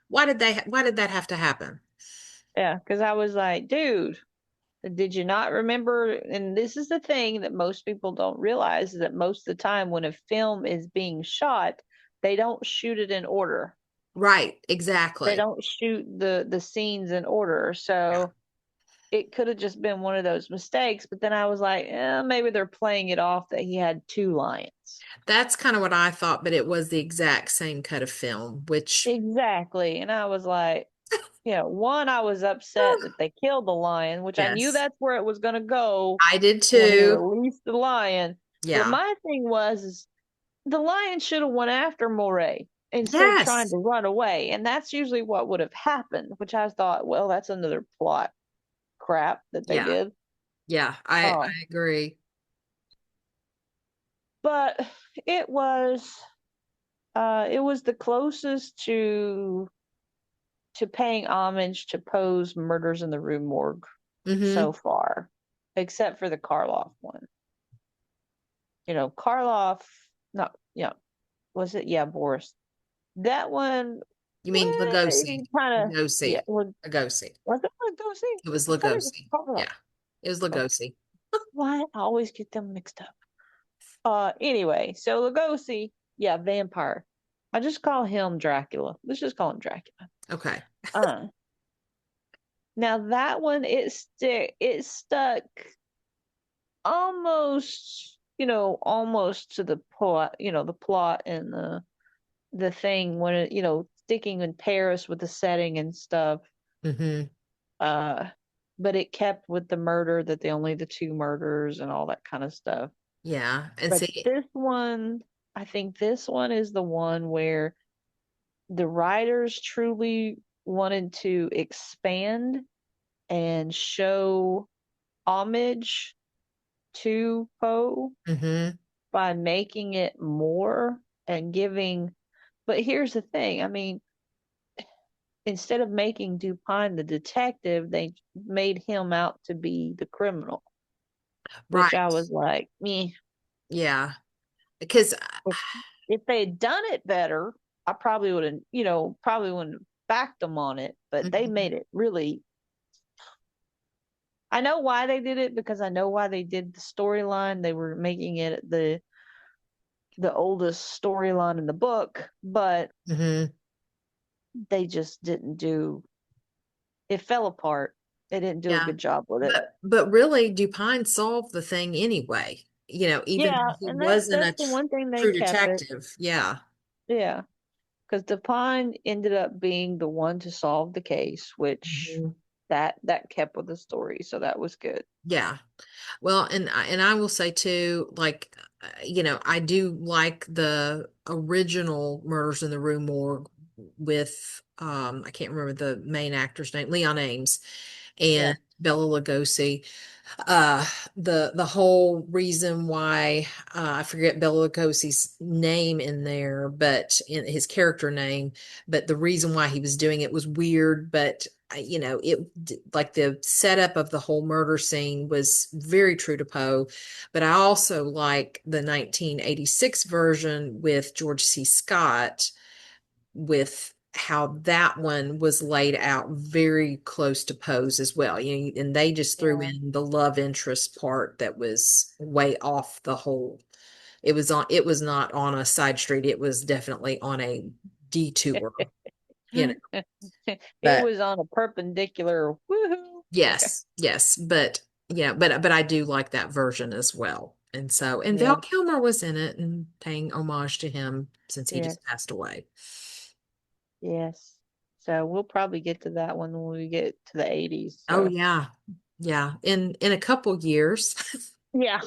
why did that have to happen? Yeah, because I was like, dude, did you not remember? And this is the thing that most people don't realize, is that most of the time when a film is being shot, they don't shoot it in order. Right, They exactly. don't shoot the scenes in order. So it could have just been one of those mistakes. But then I was like, maybe they're playing it off that he had two lions. That's kind of what I thought, but it was the exact same cut of film, which, Exactly. And I was like, one, I was upset that they killed the lion, which I knew yes, that's where it was going to go I did when he too. released the lion. But Yeah. my thing was, is the lion should have went after Moray instead of trying Yes. to run away. And that's usually what would have happened, which I thought, well, that's another plot crap that they Yeah. did. Yeah. I Oh, agree. but it was it was the closest to paying homage to Poe's Murders in the Rue Morgue Mm-hmm. so far, except for the Karloff one. Karloff, no, yeah, was it? Yeah, Boris. That one, You mean well, Lugosi? kind of, yeah. Lugosi. Lugosi. Was it Lugosi? It was I thought it was Lugosi. Karloff. Yeah. It was Oh, Lugosi. why I always get them mixed up. Anyway, so Lugosi, yeah, vampire. I just call him Dracula. Let's just call him Dracula. Okay. Uh, Now that one, it stuck almost, almost to the plot, the plot and the thing when it, sticking in Paris with the setting and stuff. Mm-hmm. Uh, but it kept with the murder, that the only the two murders and all that kind of stuff. Yeah. And But see, this one, I think this one is the one where the writers truly wanted to expand and show homage to Poe mm-hmm. by making it more and giving. But here's the thing, I mean, instead of making Dupin the detective, they made him out to be the criminal, which I Right. was like, me. Yeah. Because, If they had done it better, I probably would have, probably wouldn't have backed them on it. But they mhm. made it really. I know why they did it, because I know why they did the storyline. They were making it the oldest storyline in the book, but Mm-hmm. they just didn't do. It fell apart. They didn't do a Yeah. good job with it. But really, Dupin solved the thing anyway. Even Yeah, though he and wasn't a that's the one thing they true kept it. detective. Yeah. Yeah, because Dupin ended up being the one to solve the case, which Mhm. that kept with the story, so that was good. Yeah. Well, and I will say too, like, I do like the original Murders in the Rue Morgue with I can't remember the main actor's name, Leon Ames Yeah, and Bela Lugosi. uh the whole reason why I forget Bela Lugosi's name in there, but in his character name, but the reason why he was doing it was weird, but it like the setup of the whole murder scene was very true to Poe. But I also like the 1986 version with George C. Scott, with how that one was laid out very close to Pose as well. And they just threw yeah. in the love interest part that was way off the whole. It was not on a side street. It was definitely on a detour, you know. It But was on a perpendicular. Woohoo! yes, yes, but I do like that version as well. And so, and Val Yeah. Kilmer was in it and paying homage to him since he Yes. just passed away. Yes. So we'll probably get to that one when we get to the 80s. Oh So yeah. Yeah. In a couple years. yeah,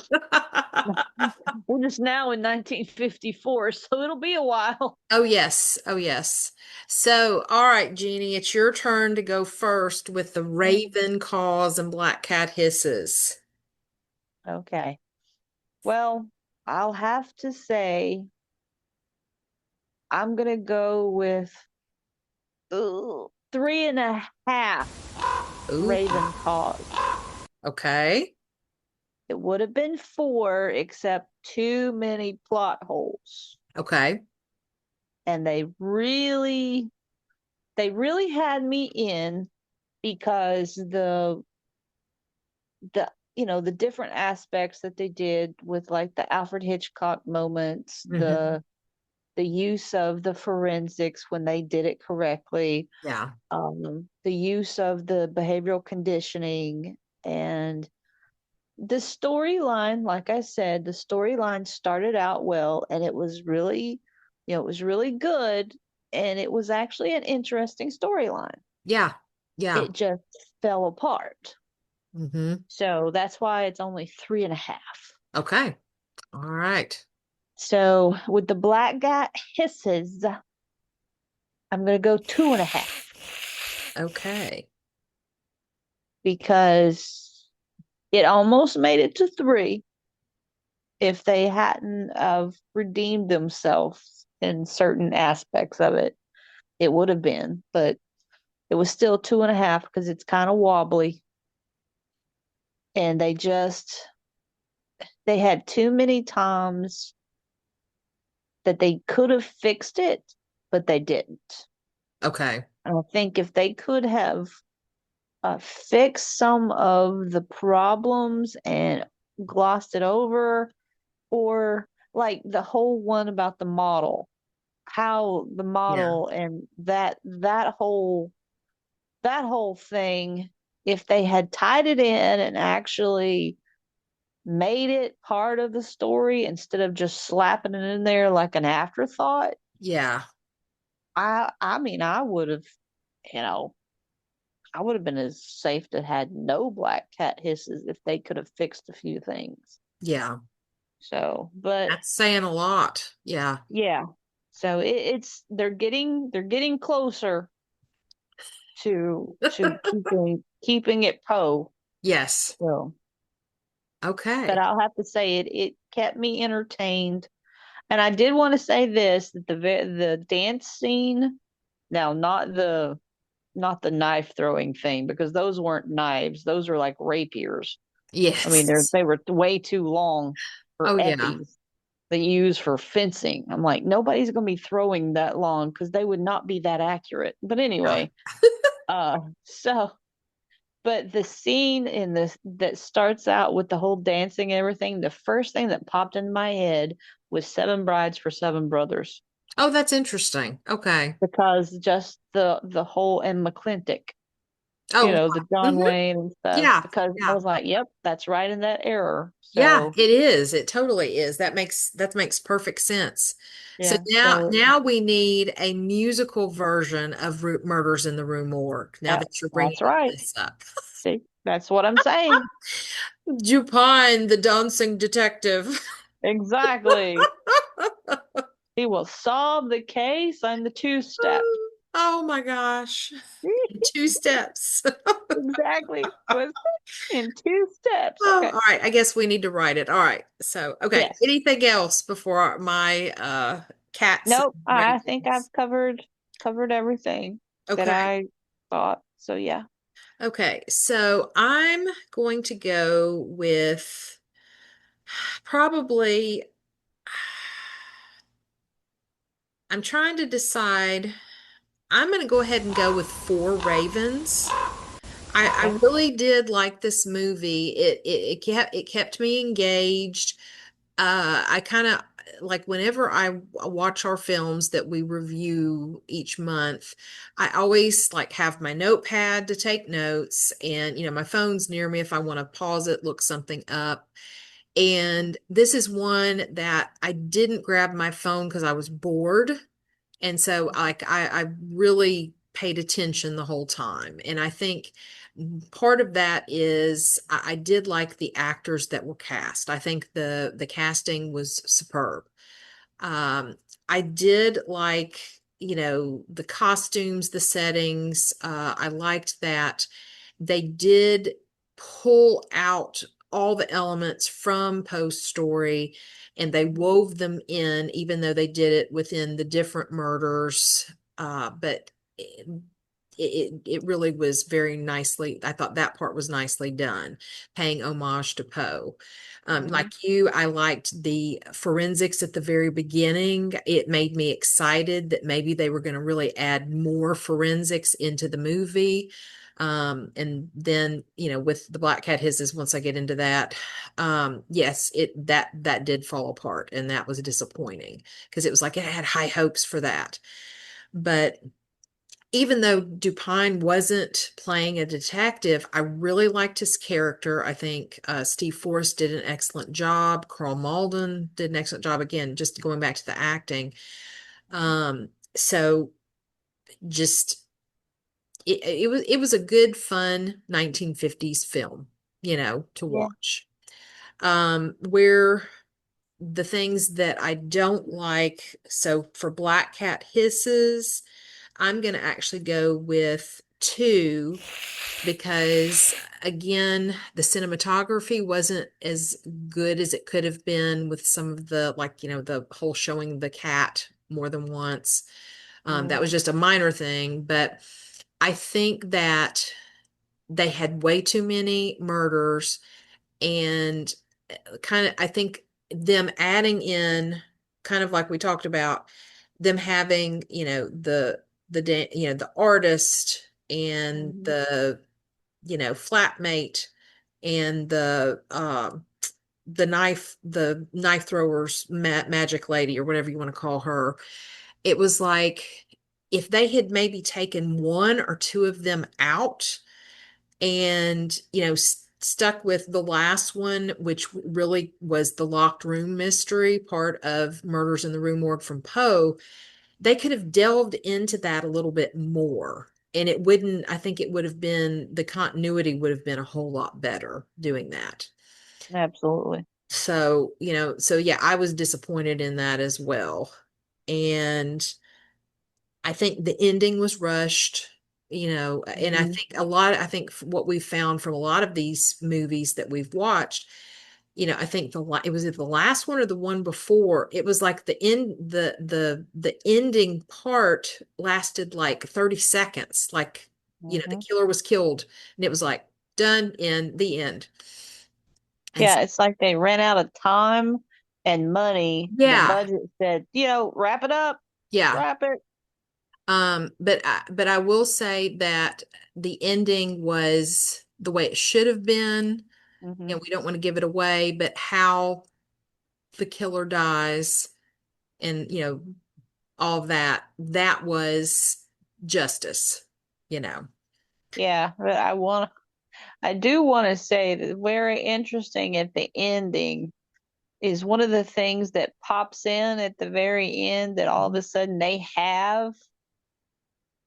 we're just now in 1954, so it'll be a while. Oh yes. Oh yes. So, all right, Jeannie, it's your turn to go first with the Raven Calls and Black Cat Hisses. Okay. Well, I'll have to say I'm gonna go with three and a half Ooh, Raven Cause. okay. It would have been four, except too many plot holes. Okay. And they really had me in because the different aspects that they did with like the Alfred Hitchcock moments, Hmm. the use of the forensics when they did it correctly, Yeah. the use of the behavioral conditioning, and the storyline. Like I said, the storyline started out well, and it was really good, and it was actually an interesting storyline. Yeah. Yeah. It just fell apart. Hmm. So that's why it's only three and a half. Okay. All right. So with the black guy hisses, I'm going to go two and a half Okay. because it almost made it to three if they hadn't have redeemed themselves in certain aspects of it. It would have been, but it was still two and a half because it's kind of wobbly, and they had too many times that they could have fixed it, but they didn't. Okay. And I think if they could have fixed some of the problems and glossed it over, or like the whole one about the model, how the Yeah. model and that whole thing, if they had tied it in and actually made it part of the story instead of just slapping it in there like an afterthought, Yeah. I mean, you know, I would have been as safe to had no black cat hisses if they could have fixed a few things. Yeah. So, but That's saying a lot. Yeah. yeah. So it's they're getting closer to keeping it Poe. Yes. So, but Okay. I'll have to say it kept me entertained. And I did want to say this, that the dance scene, now not the knife throwing thing, because those weren't knives, those are like rapiers. I mean, Yes. they were way too long for Oh, yeah. eppies that you use for fencing. I'm like, nobody's going to be throwing that long because they would not be that accurate. But Yeah. anyway, so but the scene in this that starts out with the whole dancing and everything, the first thing that popped in my head was Seven Brides for Seven Brothers, Oh, that's interesting. Okay. because just the whole and McClintock, Oh, the yeah. John Hmm. Wayne and stuff, Yeah. because I Yeah. was like, yep, that's right in that era. Yeah, So it is. It totally is. That makes perfect sense. So yeah, now so now we need a musical version of Murders in the Rue Morgue. Now yeah, that you're bringing that's right. this up, See, that's what I'm saying. Dupin, the dancing detective. Exactly. He will solve the case on the two step. Oh my gosh. Two steps. Exactly. Was in two steps. Oh, Okay. all right. I guess we need to write it. All right. So, okay. Yes. Anything else before my cats and Nope. I think ravens? I've covered everything that Okay. I thought. So yeah. Okay. So I'm going to go with probably, I'm trying to decide. I'm going to go ahead and go with Four Ravens. I Okay. really did like this movie. It kept me engaged. I kind of like whenever I watch our films that we review each month, I always like have my notepad to take notes, and my phone's near me if I want to pause it, look something up. And this is one that I didn't grab my phone because I was bored. And so I really paid attention the whole time. And I think part of that is I did like the actors that were cast. I think the casting was superb. Um, I did like, the costumes, the settings. I liked that they did pull out all the elements from Poe's story and they wove them in, even though they did it within the different murders. But it really was very nicely, I thought that part was nicely done, paying homage to Poe. Mm-hmm. Like you, I liked the forensics at the very beginning. It made me excited that maybe they were going to really add more forensics into the movie. And then, with the Black Cat Hisses, once I get into that, yes, that did fall apart, and that was disappointing because it was like I had high hopes for that. But even though Dupine wasn't playing a detective, I really liked his character. I think Steve Forrest did an excellent job. Carl Malden did an excellent job. Again, just going back to the acting. So just it was a good, fun 1950s film, to Yeah. watch. Where the things that I don't like, so for Black Cat Hisses, I'm going to actually go with two because, again, the cinematography wasn't as good as it could have been with some of the, like, the whole showing the cat more than once. That was Mm-hmm. just a minor thing, but I think that they had way too many murders and kind of, I think them adding in, kind of like we talked about, them having, the artist and Mm-hmm. the flatmate and the knife throwers magic lady or whatever you want to call her. It was like if they had maybe taken one or two of them out and stuck with the last one, which really was the locked room mystery part of Murders in the Rue Morgue from Poe, they could have delved into that a little bit more. And it wouldn't, I think it would have been, the continuity would have been a whole lot better doing that. Absolutely. So yeah, I was disappointed in that as well. And I think the ending was rushed, and I Mm-hmm. think I think what we've found from a lot of these movies that we've watched, I think it was the last one or the one before, it was like the ending part lasted like 30 seconds. Like, the Mm-hmm. killer was killed and it was like done in the end. And Yeah, it's like they ran out of time and money. The yeah, budget said, wrap it up, yeah. wrap it. But I will say that the ending was the way it should have been. Mm-hmm. And we don't want to give it away, but how the killer dies and, all of that was justice, you know. Yeah, but I do want to say that very interesting at the ending is one of the things that pops in at the very end that all of a sudden they have.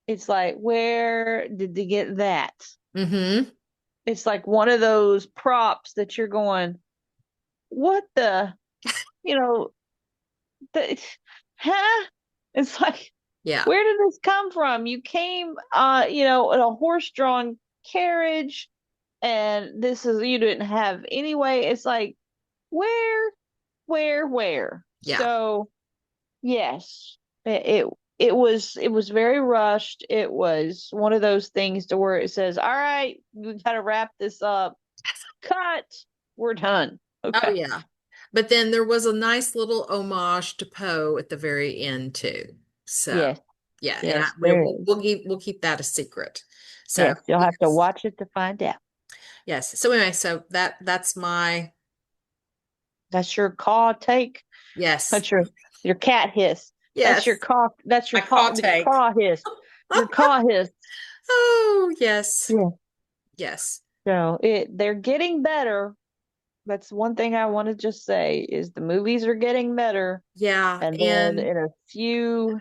It's like, where did they get that? Mm-hmm. It's like one of those props that you're going, what the, you know, the, huh? It's like, Yeah. where did this come from? You came, in a horse-drawn carriage, and this is you didn't have anyway. It's like, where, where? Yeah. So yes, it was very rushed. It was one of those things to where it says, "All right, we got to wrap this up. Cut. We're done." Oh Okay. yeah. But then there was a nice little homage to Poe at the very end too. So Yes. yeah, and Yes, we'll there we'll is. we'll keep that a secret. So Yes, you'll have to yes. watch it to find out. Yes. So anyway, so that's my That's your caw take. yes. That's your cat hiss. That's your Yes. caw. That's My call your take. caw hiss. Your caw hiss. Oh, yes. Yeah. Yes. So they're getting better. That's one thing I want to just say is the movies are getting better. Yeah, And then and in a few,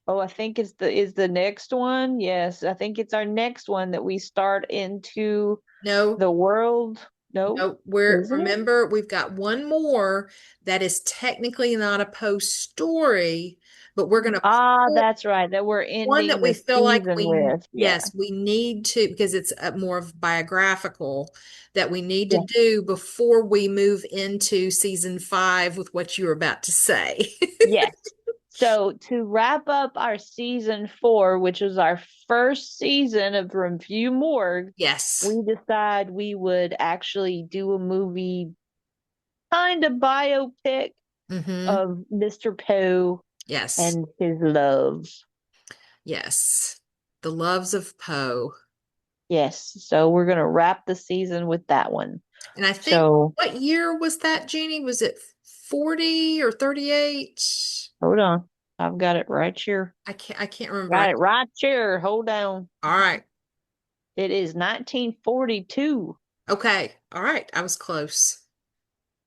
oh, I think it's the next one. Yes, I think it's our next one that we start into no, the world. No, no, we're isn't it? remember we've got one more that is technically not a post story, but we're gonna Ah, pull that's right. That we're one that ending we the feel like season we, with. Yeah. yes, we need to, because it's more of biographical, that we need to Yeah. do before we move into season 5 with what you were about to say. Yes. So to wrap up our season 4, which is our first season of Review Morgue, Yes. we decide we would actually do a movie kind of biopic Mm-hmm. of Mr. Poe Yes. and his love. Yes. The Loves of Poe. Yes. So we're gonna wrap the season with that one. And I think, So what year was that, Jeannie? Was it 40 or 38? hold on. I've got it right here. I can't remember. Got it right here. Hold on. All right. It is 1942. Okay. All right. I was close.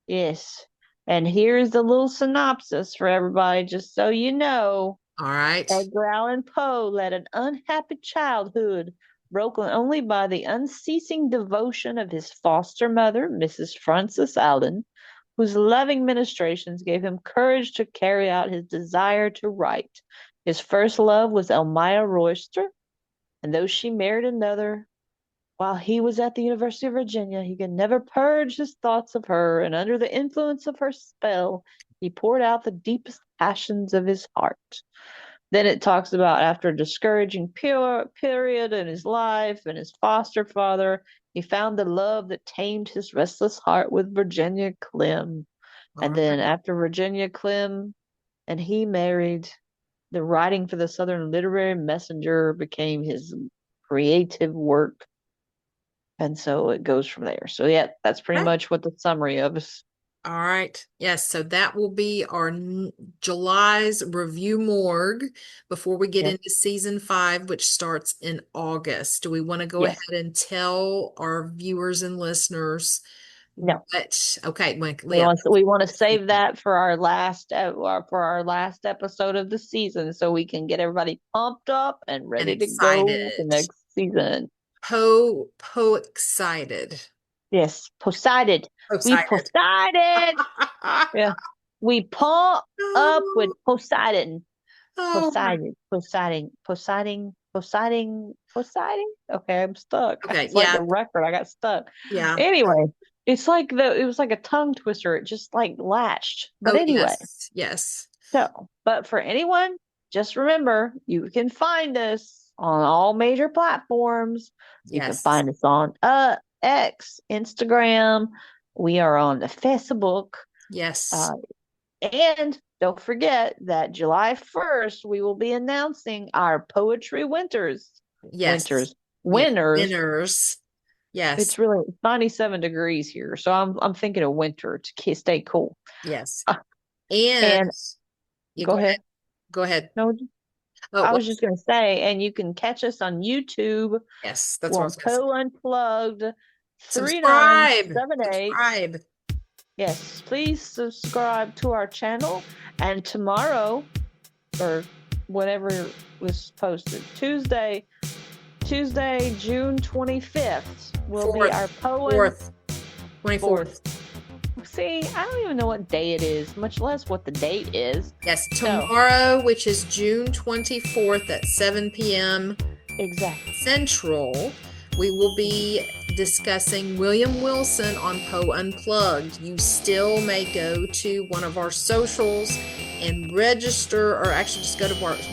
Yes. And here's the little synopsis for everybody, just so you know. All right. Edgar Allan Poe led an unhappy childhood, broken only by the unceasing devotion of his foster mother, Mrs. Frances Allen, whose loving ministrations gave him courage to carry out his desire to write. His first love was Elmira Royster, and though she married another, while he was at the University of Virginia, he could never purge his thoughts of her, and under the influence of her spell, he poured out the deepest passions of his heart. Then it talks about after a discouraging period in his life and his foster father, he found the love that tamed his restless heart with Virginia Clem. All And then right. after Virginia Clem and he married, the writing for the Southern Literary Messenger became his creative work. And so it goes from there. So yeah, that's pretty Okay. much what the summary of is. All right. Yes. So that will be our July's Review Morgue before we get Yes. into season 5, which starts in August. Do we want to go ahead Yes. and tell our viewers and listeners No. what? Okay. We Yeah. want we want to save that for our last episode of the season, so we can get everybody pumped up and And ready to go the excited. next season. Poe excited. Yes, Poseidon. We Excited. Poseidon. Yeah, we pump up with Oh, Poseidon. oh my. Poseidon. Poseidon. Poseidon. Poseidon. Poseidon. Okay, I'm stuck. Okay. It's like Yeah. a record. I got stuck. Yeah. Anyway, it was like a tongue twister. It just like latched. But Oh, anyway. yes. Yes. So, but for anyone, just remember you can find us on all major platforms. You can Yes. find us on X, Instagram. We are on the Facebook. Yes. Uh, and don't forget that July 1st, we will be announcing our Poetry Yes. Winters. Yeah. Winners. Winners. Yes. It's really 97 degrees here. So I'm thinking of winter to stay cool. Yes. Uh, And and you go go ahead. ahead. Go ahead. No, Oh, I well, was just going to say, and you can catch us on YouTube yes, that's what I on was going to say. Poe Unplugged Subscribe. 3978. Subscribe. Yes, please subscribe to our channel. And tomorrow, or whenever it was posted, Tuesday, June 25th, will be Fourth. our Poe and Fourth. 24th. 4th. See, I don't even know what day it is, much less what the date is. Yes, So, tomorrow, which is June 24th at 7 p.m. exactly. Central, we will be discussing William Wilson on Poe Unplugged. You still may go to one of our socials and register, or actually just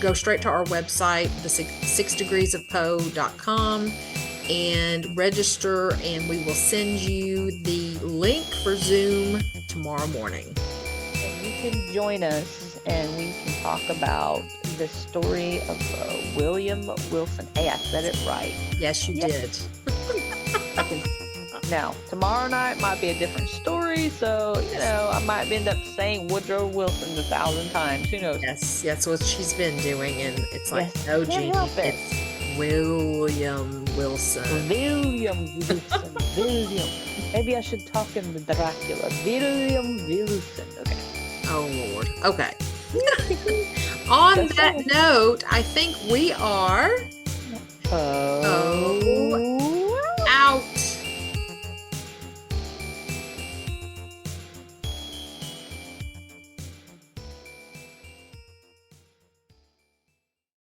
go straight to our website, the 6degreesofpoe.com, and register, and we will send you the link for Zoom tomorrow morning. And you can join us and we can talk about the story of William Wilson. Hey, I said it right. Yes, you did. Now, tomorrow night might be a different story, so, I might end up saying Woodrow Wilson 1,000 times. Who knows? Yes, that's what she's been doing, and it's like, Yes, no, can't Jeannie, help it. it's William Wilson. William Wilson. William. Maybe I should talk in the Dracula. William Wilson. Okay. Oh Lord. Okay. On Just that saying. note, I think we are. Oh.